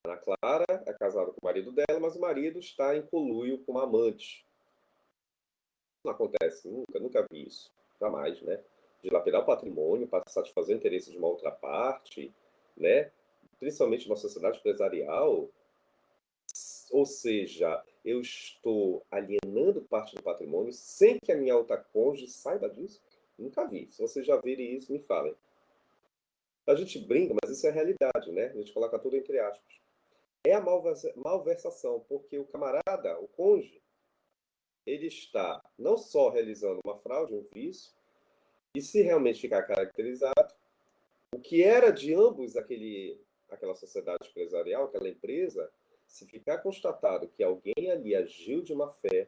Ana Clara é casada com o marido dela, mas o marido está em conluio com uma amante. Não acontece, nunca vi isso. Jamais, né? Dilapidar o patrimônio para satisfazer o interesse de uma outra parte, né? Principalmente uma sociedade empresarial. Ou seja, eu estou alienando parte do patrimônio sem que a minha outra cônjuge saiba disso. Nunca vi. Se vocês já virem isso, me falem. A gente brinca, mas isso é a realidade, né? A gente coloca tudo entre aspas. É a malversação, porque o camarada, o cônjuge, ele está não só realizando uma fraude, um vício, e se realmente ficar caracterizado, o que era de ambos aquela sociedade empresarial, aquela empresa, se ficar constatado que alguém ali agiu de má fé,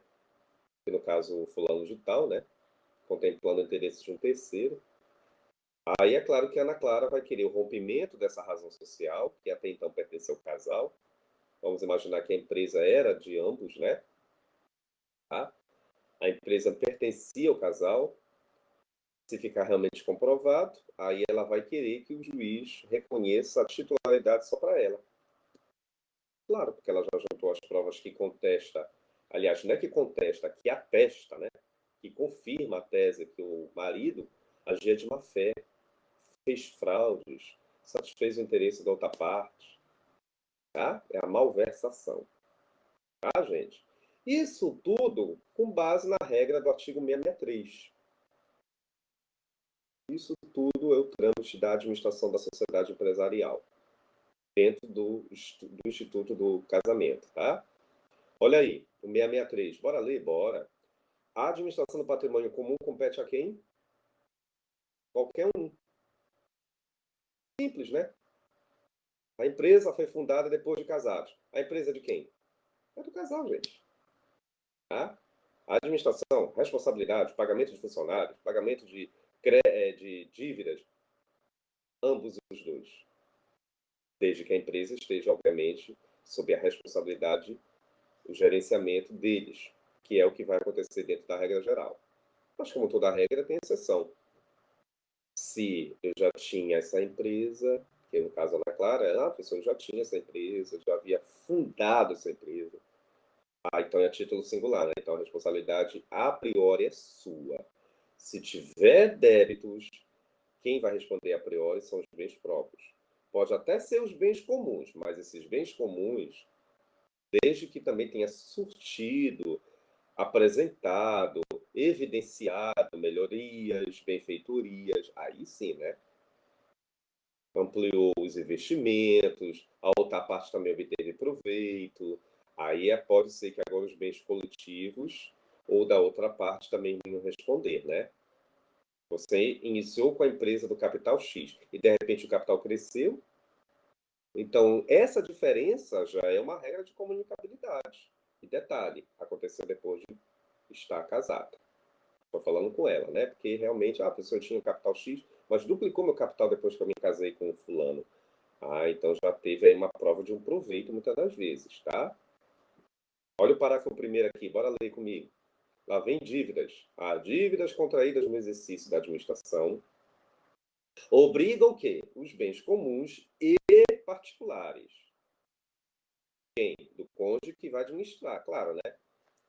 que no caso o fulano de tal, né, contemplando o interesse de um terceiro, aí é claro que a Ana Clara vai querer o rompimento dessa razão social, que até então pertence ao casal. Vamos imaginar que a empresa era de ambos, né? Tá? A empresa pertencia ao casal. Se ficar realmente comprovado, aí ela vai querer que o juiz reconheça a titularidade só para ela. Claro, porque ela já juntou as provas que contesta, aliás, não é que contesta, que atesta, né? Que confirma a tese que o marido agia de má fé, fez fraudes, satisfez o interesse da outra parte, tá? É a malversação, tá, gente? Isso tudo com base na regra do artigo 663. Isso tudo é o trâmite da administração da sociedade empresarial, dentro do Instituto do Casamento, tá? Olha aí, o 663. Bora ler? Bora. A administração do patrimônio comum compete a quem? Qualquer um. Simples, né? A empresa foi fundada depois de casados. A empresa é de quem? É do casal, gente. Tá? A administração, responsabilidade, pagamento de funcionários, pagamento de dívidas, ambos os dois. Desde que a empresa esteja, obviamente, sob a responsabilidade, o gerenciamento deles, que é o que vai acontecer dentro da regra geral. Mas, como toda regra, tem exceção. Se eu já tinha essa empresa, que no caso a Ana Clara, a pessoa já tinha essa empresa, já havia fundado essa empresa, então é título singular, né? Então a responsabilidade a priori é sua. Se tiver débitos, quem vai responder a priori são os bens próprios. Pode até ser os bens comuns, mas esses bens comuns, desde que também tenha surtido, apresentado, evidenciado melhorias, benfeitorias, aí sim, né? Ampliou os investimentos, a outra parte também obteve proveito, aí pode ser que agora os bens coletivos ou da outra parte também venham responder, né? Você iniciou com a empresa do capital X e de repente o capital cresceu, então essa diferença já é uma regra de comunicabilidade. E detalhe, aconteceu depois de estar casado. Estou falando com ela, né? Porque realmente, a pessoa tinha um capital X, mas duplicou meu capital depois que eu me casei com o fulano. Então já teve aí uma prova de um proveito muitas das vezes, tá? Olha o parágrafo primeiro aqui, bora ler comigo. Lá vem dívidas. Dívidas contraídas no exercício da administração obrigam o quê? Os bens comuns e particulares. Quem? Do cônjuge que vai administrar, claro, né?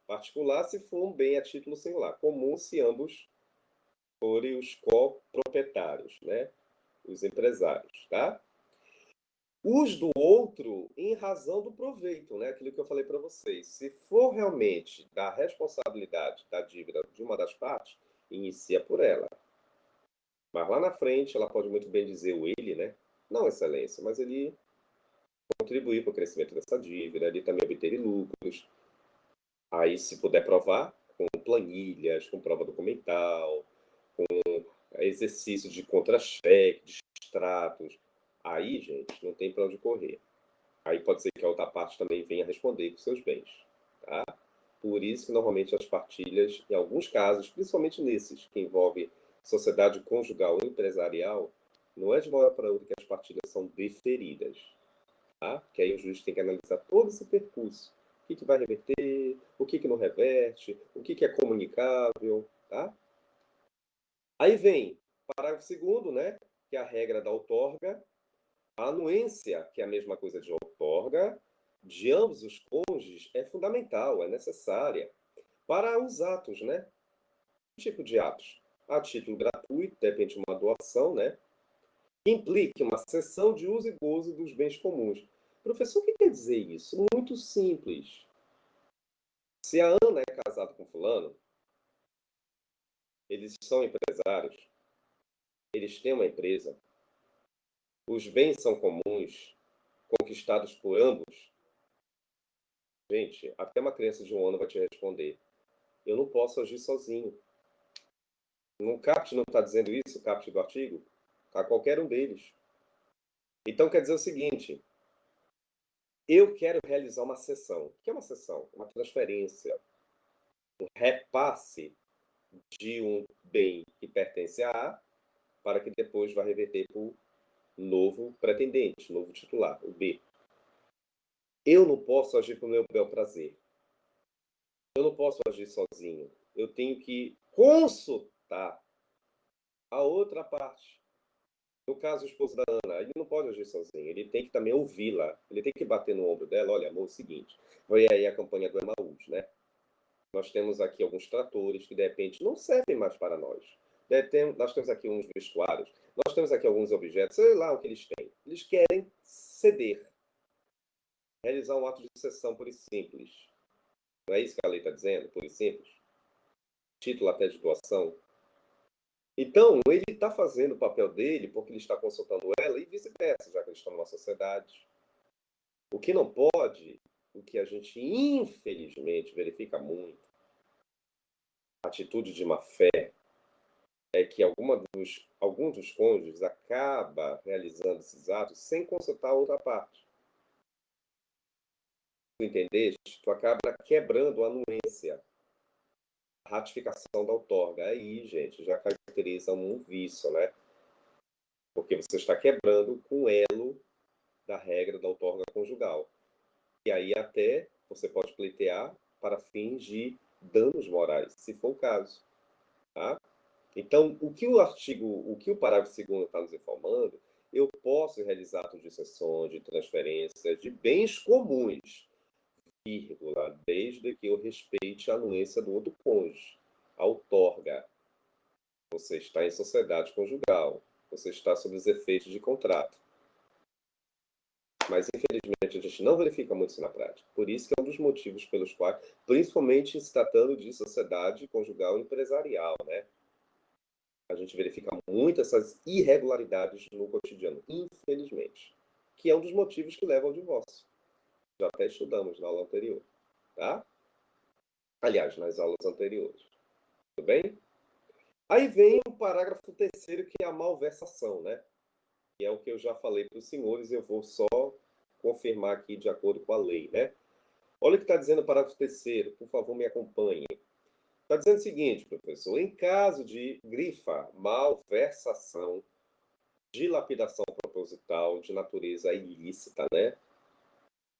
Particular se for um bem a título singular. Comum se ambos forem os coproprietários, né? Os empresários, tá? Os do outro em razão do proveito, né? Aquilo que eu falei para vocês. Se for realmente da responsabilidade da dívida de uma das partes, inicia por ela. Mas lá na frente, ela pode muito bem dizer o ele, né? Não, excelência, mas ele contribuir para o crescimento dessa dívida, ele também obter lucros. Aí, se puder provar, com planilhas, com prova documental, exercício de contra-cheque, de extratos, aí, gente, não tem para onde correr. Aí pode ser que a outra parte também venha responder com seus bens, tá? Por isso que normalmente as partilhas, em alguns casos, principalmente nesses que envolvem sociedade conjugal ou empresarial, não é de uma hora para outra que as partilhas são deferidas, tá? Que aí o juiz tem que analisar todo esse percurso. O que vai reverter, o que não reverte, o que é comunicável, tá? Aí vem parágrafo segundo, né? Que é a regra da outorga. A anuência, que é a mesma coisa de outorga, de ambos os cônjuges é fundamental, é necessária para os atos, né? Que tipo de atos? A título gratuito, de repente uma doação, né? Que implique uma cessão de uso e gozo dos bens comuns. Professor, o que quer dizer isso? Muito simples. Se a Ana é casada com fulano, eles são empresários, eles têm uma empresa, os bens são comuns, conquistados por ambos. Gente, até uma criança de 1 ano vai te responder. Eu não posso agir sozinho. No CAPT não está dizendo isso, o CAPT do artigo? A qualquer um deles. Então quer dizer o seguinte, eu quero realizar uma cessão. O que é uma cessão? Uma transferência, um repasse de um bem que pertence a A para que depois vá reverter para o novo pretendente, novo titular, o B. Eu não posso agir para o meu bel prazer. Eu não posso agir sozinho. Eu tenho que consultar a outra parte. No caso, o esposo da Ana, ele não pode agir sozinho. Ele tem que também ouvi-la. Ele tem que bater no ombro dela. Olha, amor, é o seguinte. Foi aí a campanha do Emaús, né? Nós temos aqui alguns tratores que, de repente, não servem mais para nós. Nós temos aqui uns vestuários. Nós temos aqui alguns objetos. Sei lá o que eles têm. Eles querem ceder. Realizar um ato de cessão pura e simples. Não é isso que a lei está dizendo? Pura e simples. Título até de doação. Então, ele está fazendo o papel dele porque ele está consultando ela e vice-versa, já que eles estão numa sociedade. O que não pode, o que a gente infelizmente verifica muito, a atitude de má fé, é que algum dos cônjuges acaba realizando esses atos sem consultar a outra parte. Tu entendeste? Tu acaba quebrando a anuência, a ratificação da outorga. Aí, gente, já caracteriza um vício, né? Porque você está quebrando com o elo da regra da outorga conjugal. E aí até você pode pleitear para fins de danos morais, se for o caso. Tá? Então, o que o parágrafo 2º está nos informando, eu posso realizar atos de cessão, de transferência de bens comuns, vírgula, desde que eu respeite a anuência do outro cônjuge, a outorga. Você está em sociedade conjugal, você está sob os efeitos de contrato. Mas, infelizmente, a gente não verifica muito isso na prática. Por isso que é um dos motivos pelos quais, principalmente se tratando de sociedade conjugal empresarial, né? A gente verifica muito essas irregularidades no cotidiano, infelizmente. Que é um dos motivos que levam ao divórcio. Já até estudamos na aula anterior, tá? Aliás, nas aulas anteriores. Tudo bem? Aí vem o parágrafo 3º, que é a malversação, né? Que é o que eu já falei para os senhores, eu vou só confirmar aqui de acordo com a lei, né? Olha o que está dizendo o parágrafo 3º, por favor, me acompanhe. Está dizendo o seguinte, professor, em caso de grifa, malversação, dilapidação proposital de natureza ilícita, né?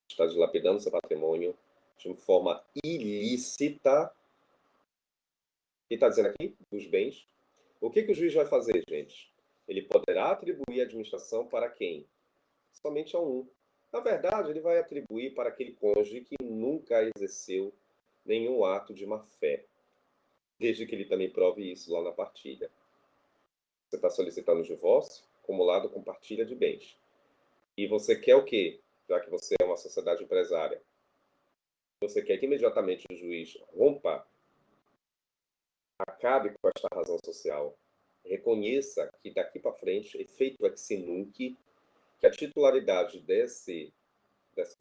Está dilapidando seu patrimônio de forma ilícita. O que está dizendo aqui? Dos bens. O que o juiz vai fazer, gente? Ele poderá atribuir a administração para quem? Somente a um. Na verdade, ele vai atribuir para aquele cônjuge que nunca exerceu nenhum ato de má-fé, desde que ele também prove isso lá na partilha. Você está solicitando o divórcio, acumulado com partilha de bens. E você quer o quê? Já que você é uma sociedade empresária. Você quer que imediatamente o juiz rompa, acabe com esta razão social, reconheça que daqui para frente, efeito ex nunc, que a titularidade dessa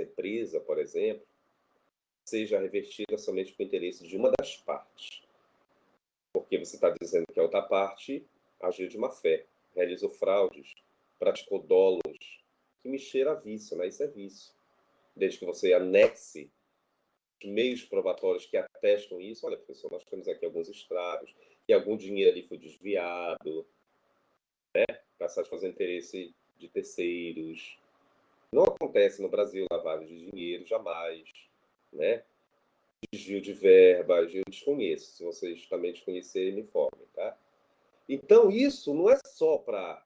empresa, por exemplo, seja revertida somente com o interesse de uma das partes. Porque você está dizendo que a outra parte agiu de má fé, realizou fraudes, praticou dolos, que me cheira a vício, né? Isso é vício. Desde que você anexe os meios probatórios que atestam isso. Olha, professor, nós temos aqui alguns estragos, que algum dinheiro ali foi desviado, né? Para satisfazer o interesse de terceiros. Não acontece no Brasil lavagem de dinheiro, jamais, né? Desvio de verbas, eu desconheço. Se vocês também desconhecerem, me informem, tá? Então, isso não é só para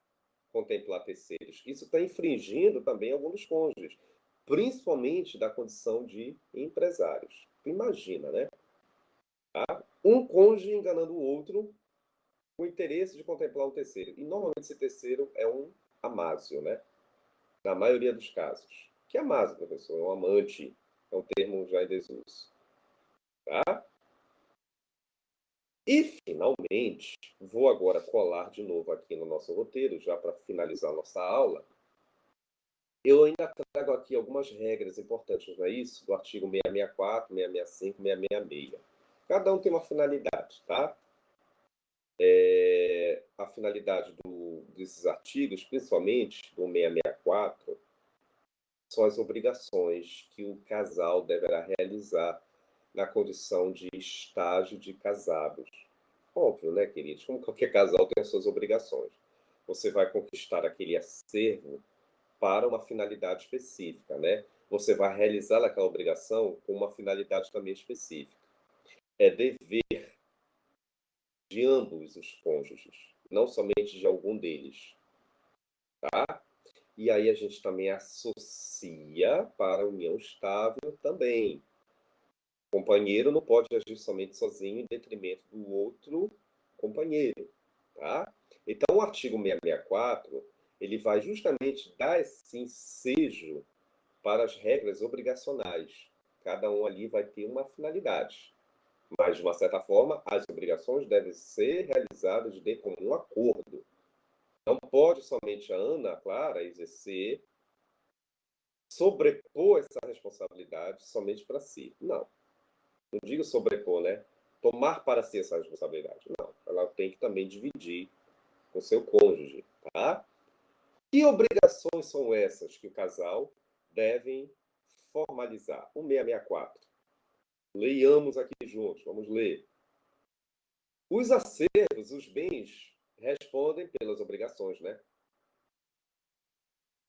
contemplar terceiros. Isso está infringindo também alguns dos cônjuges, principalmente da condição de empresários. Imagina, né? Tá? Um cônjuge enganando o outro com o interesse de contemplar um terceiro. E, normalmente, esse terceiro é um amásio, né? Na maioria dos casos. Que é amásio, professor? É um amante. É um termo já em desuso. Tá? E, finalmente, vou agora colar de novo aqui no nosso roteiro, já para finalizar a nossa aula. Eu ainda trago aqui algumas regras importantes, não é isso? Do artigo 664, 665, 666. Cada um tem uma finalidade, tá? A finalidade desses artigos, principalmente do 664, são as obrigações que o casal deverá realizar na condição de estágio de casados. Óbvio, né, queridos? Como qualquer casal tem as suas obrigações. Você vai conquistar aquele acervo para uma finalidade específica, né? Você vai realizar aquela obrigação com uma finalidade também específica. É dever de ambos os cônjuges, não somente de algum deles, tá? E aí a gente também associa para a união estável também. O companheiro não pode agir somente sozinho em detrimento do outro companheiro, tá? Então, o artigo 664, ele vai justamente dar esse ensejo para as regras obrigacionais. Cada um ali vai ter uma finalidade. Mas, de uma certa forma, as obrigações devem ser realizadas de comum acordo. Não pode somente a Ana Clara exercer, sobrepor essa responsabilidade somente para si. Não. Não digo sobrepor, né? Tomar para si essa responsabilidade. Não. Ela tem que também dividir com seu cônjuge, tá? Que obrigações são essas que o casal devem formalizar? O 664. Leiamos aqui juntos. Vamos ler. Os acervos, os bens, respondem pelas obrigações, né?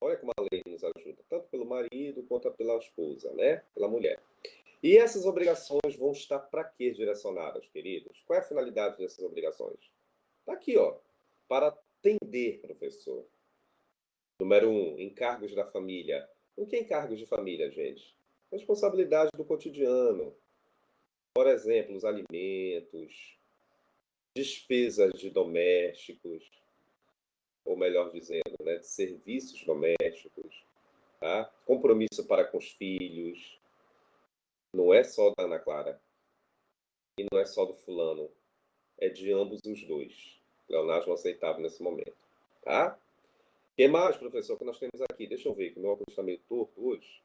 Olha como a lei nos ajuda, tanto pelo marido quanto pela esposa, né? Pela mulher. E essas obrigações vão estar para quê direcionadas, queridos? Qual é a finalidade dessas obrigações? Está aqui, ó. Para atender, professor. Número 1, encargos da família. O que é encargos de família, gente? Responsabilidade do cotidiano. Por exemplo, os alimentos, despesas de domésticos, ou melhor dizendo, né, de serviços domésticos, tá? Compromisso para com os filhos. Não é só da Ana Clara e não é só do fulano, é de ambos os dois. Leonardo não aceitava nesse momento, tá? O que mais, professor, que nós temos aqui? Deixa eu ver, que o meu óculos está meio torto hoje.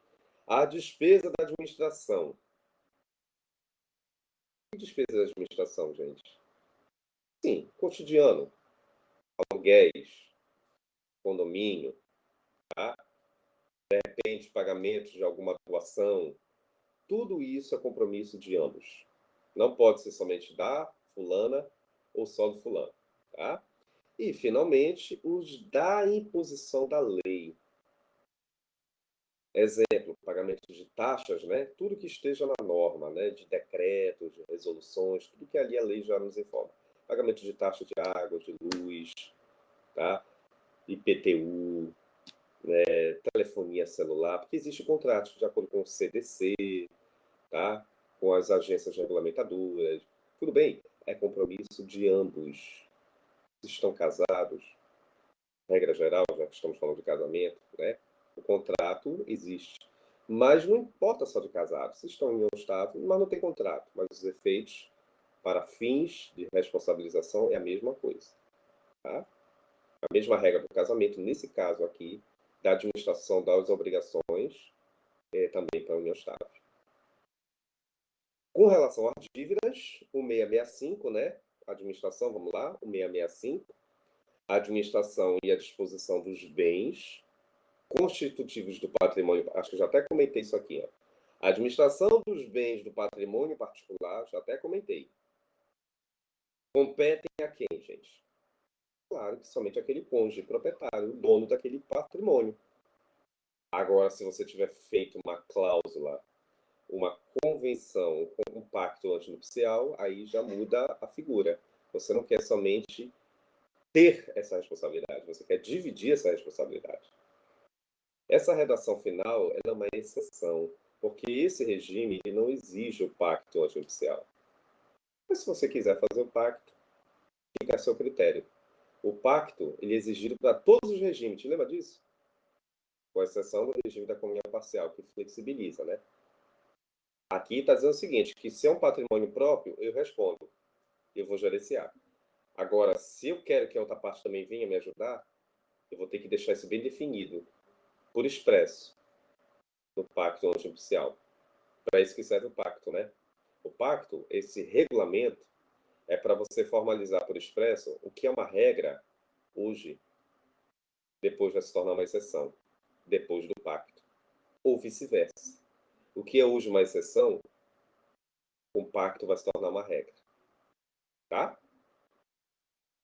A despesa da administração. Que despesa da administração, gente? Sim, cotidiano, aluguéis, condomínio, tá? De repente, pagamentos de alguma doação. Tudo isso é compromisso de ambos. Não pode ser somente da fulana ou só do fulano, tá? E, finalmente, os da imposição da lei. Exemplo, pagamento de taxas, né? Tudo que esteja na norma, né? De decretos, de resoluções, tudo que ali a lei já nos informa. Pagamento de taxa de água, de luz, tá? IPTU, telefonia celular, porque existe contrato de acordo com o CDC, tá? Com as agências regulamentadoras. Tudo bem, é compromisso de ambos. Se estão casados, regra geral, já que estamos falando de casamento, né? O contrato existe. Mas não importa só de casados. Se estão em união estável, mas não tem contrato. Mas os efeitos para fins de responsabilização é a mesma coisa. Tá? A mesma regra do casamento, nesse caso aqui, da administração das obrigações, também para a união estável. Com relação às dívidas, o 665, né? Administração, vamos lá, o 665. A administração e a disposição dos bens constitutivos do patrimônio, acho que já até comentei isso aqui, ó. A administração dos bens do patrimônio particular, já até comentei. Competem a quem, gente? Claro que somente aquele cônjuge proprietário, o dono daquele patrimônio. Agora, se você tiver feito uma cláusula, uma convenção, um pacto antinupcial, aí já muda a figura. Você não quer somente ter essa responsabilidade, você quer dividir essa responsabilidade. Essa redação final é uma exceção, porque esse regime ele não exige o pacto antinupcial. Mas se você quiser fazer o pacto, fica a seu critério. O pacto ele é exigido para todos os regimes, te lembra disso? Com exceção do regime da comunhão parcial, que flexibiliza, né? Aqui está dizendo o seguinte, que se é um patrimônio próprio, eu respondo, eu vou gerenciar. Agora, se eu quero que a outra parte também venha me ajudar, eu vou ter que deixar isso bem definido, por expresso, no pacto antinupcial. Para isso que serve o pacto, né? O pacto, esse regulamento, é para você formalizar por expresso o que é uma regra hoje, depois vai se tornar uma exceção, depois do pacto. Ou vice-versa. O que é hoje uma exceção, o pacto vai se tornar uma regra. Tá?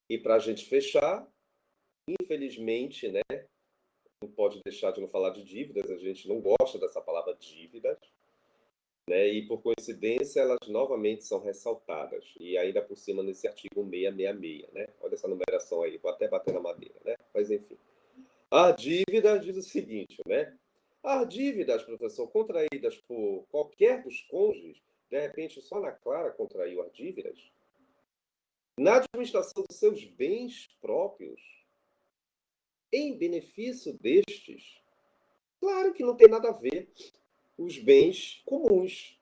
E para a gente fechar, infelizmente, né, não pode deixar de não falar de dívidas, a gente não gosta dessa palavra dívidas, né, e por coincidência elas novamente são ressaltadas, e ainda por cima nesse artigo 666, né? Olha essa numeração aí, vou até bater na madeira, né? Mas enfim. A dívida diz o seguinte, né? As dívidas, professor, contraídas por qualquer dos cônjuges, de repente só Ana Clara contraiu as dívidas, na administração dos seus bens próprios, em benefício destes, claro que não tem nada a ver os bens comuns.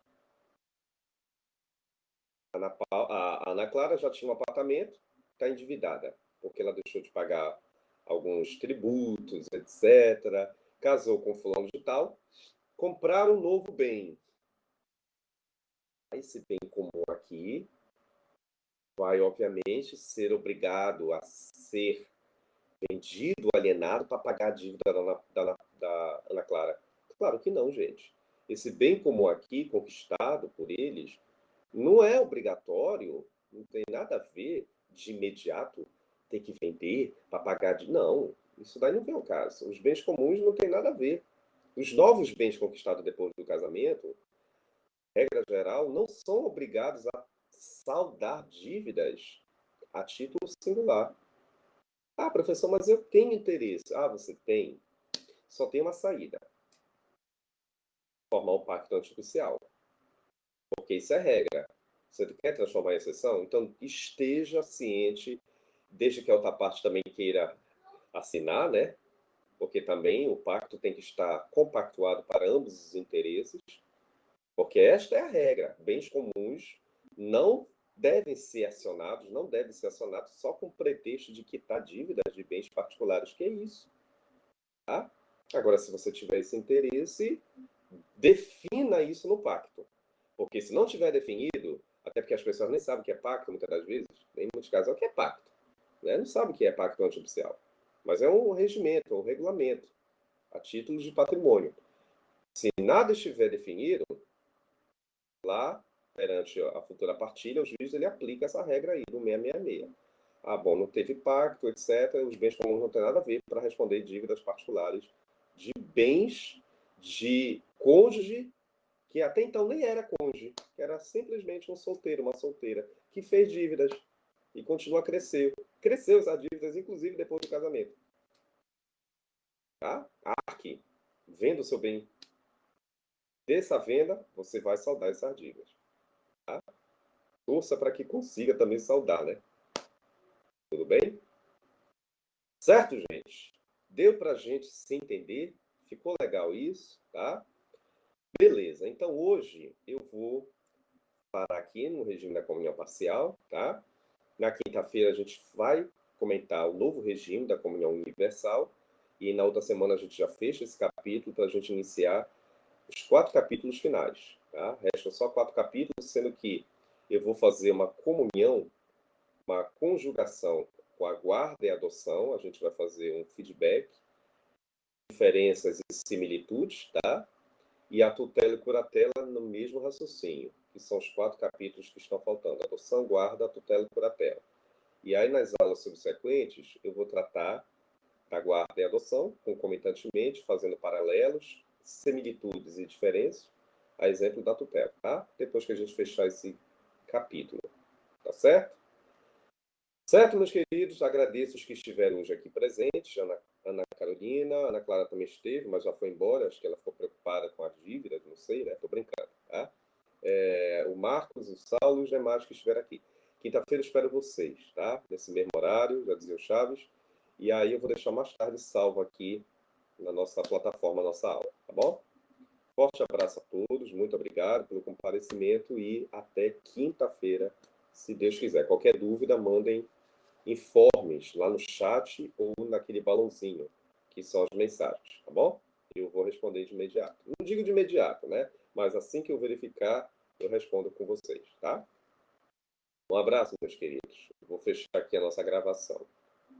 A Ana Clara já tinha um apartamento, está endividada, porque ela deixou de pagar alguns tributos, etc. Casou com fulano de tal, compraram um novo bem. Esse bem comum aqui vai, obviamente, ser obrigado a ser vendido, alienado, para pagar a dívida da Ana Clara. Claro que não, gente. Esse bem comum aqui, conquistado por eles, não é obrigatório, não tem nada a ver de imediato ter que vender para pagar de. Não, Isso daí não vem ao caso. Os bens comuns não tem nada a ver. Os novos bens conquistados depois do casamento, regra geral, não são obrigados a saldar dívidas a título singular. Ah, professor, mas eu tenho interesse. Ah, você tem. Só tem uma saída. Formar um pacto antipicial. Porque isso é regra. Você quer transformar em exceção? Então, esteja ciente, desde que a outra parte também queira assinar, né? Porque também o pacto tem que estar compactuado para ambos os interesses, porque esta é a regra. Bens comuns não devem ser acionados, não devem ser acionados só com pretexto de quitar dívidas de bens particulares. Que é isso? Tá? Agora, se você tiver esse interesse, defina isso no pacto. Porque se não tiver definido, até porque as pessoas nem sabem o que é pacto, muitas das vezes, em muitos casos é o que é pacto. Né? Não sabe o que é pacto antipicial. Mas é um regimento, um regulamento, a título de patrimônio. Se nada estiver definido, lá, perante a futura partilha, o juiz ele aplica essa regra aí do 666. Ah, bom, não teve pacto, etc. Os bens comuns não têm nada a ver para responder dívidas particulares de bens de cônjuge que até então nem era cônjuge, que era simplesmente um solteiro, uma solteira, que fez dívidas e continua a crescer. Cresceu essas dívidas, inclusive depois do casamento. Tá? Arque, venda o seu bem. Dessa venda, você vai saldar essas dívidas. Tá? Torça para que consiga também saldar, né? Tudo bem? Certo, gente? Deu para a gente se entender? Ficou legal isso, tá? Beleza, então hoje eu vou parar aqui no regime da comunhão parcial, tá? Na quinta-feira a gente vai comentar o novo regime da comunhão universal e na outra semana a gente já fecha esse capítulo para a gente iniciar os 4 capítulos finais, tá? Restam só 4 capítulos, sendo que eu vou fazer uma comunhão, uma conjugação com a guarda e a adoção, a gente vai fazer um feedback, diferenças e similitudes, tá? E a tutela e curatela no mesmo raciocínio, que são os 4 capítulos que estão faltando: adoção, guarda, tutela e curatela. E aí, nas aulas subsequentes, eu vou tratar da guarda e adoção, concomitantemente, fazendo paralelos, similitudes e diferenças, a exemplo da tutela, tá? Depois que a gente fechar esse capítulo, tá certo? Certo, meus queridos, agradeço os que estiveram hoje aqui presentes, Ana Carolina, Ana Clara também esteve, mas já foi embora, acho que ela ficou preocupada com as dívidas, não sei, né? Tô brincando, tá? O Marcos, o Saulo e os demais que estiveram aqui. Quinta-feira espero vocês, tá? Nesse mesmo horário, já dizia o Chaves. E aí eu vou deixar mais tarde salvo aqui na nossa plataforma, nossa aula, tá bom? Forte abraço a todos, muito obrigado pelo comparecimento e até quinta-feira, se Deus quiser. Qualquer dúvida, mandem informes lá no chat ou naquele balãozinho, que são as mensagens, tá bom? Eu vou responder de imediato. Não digo de imediato, né? Mas assim que eu verificar, eu respondo com vocês, tá? Um abraço, meus queridos. Vou fechar aqui a nossa gravação.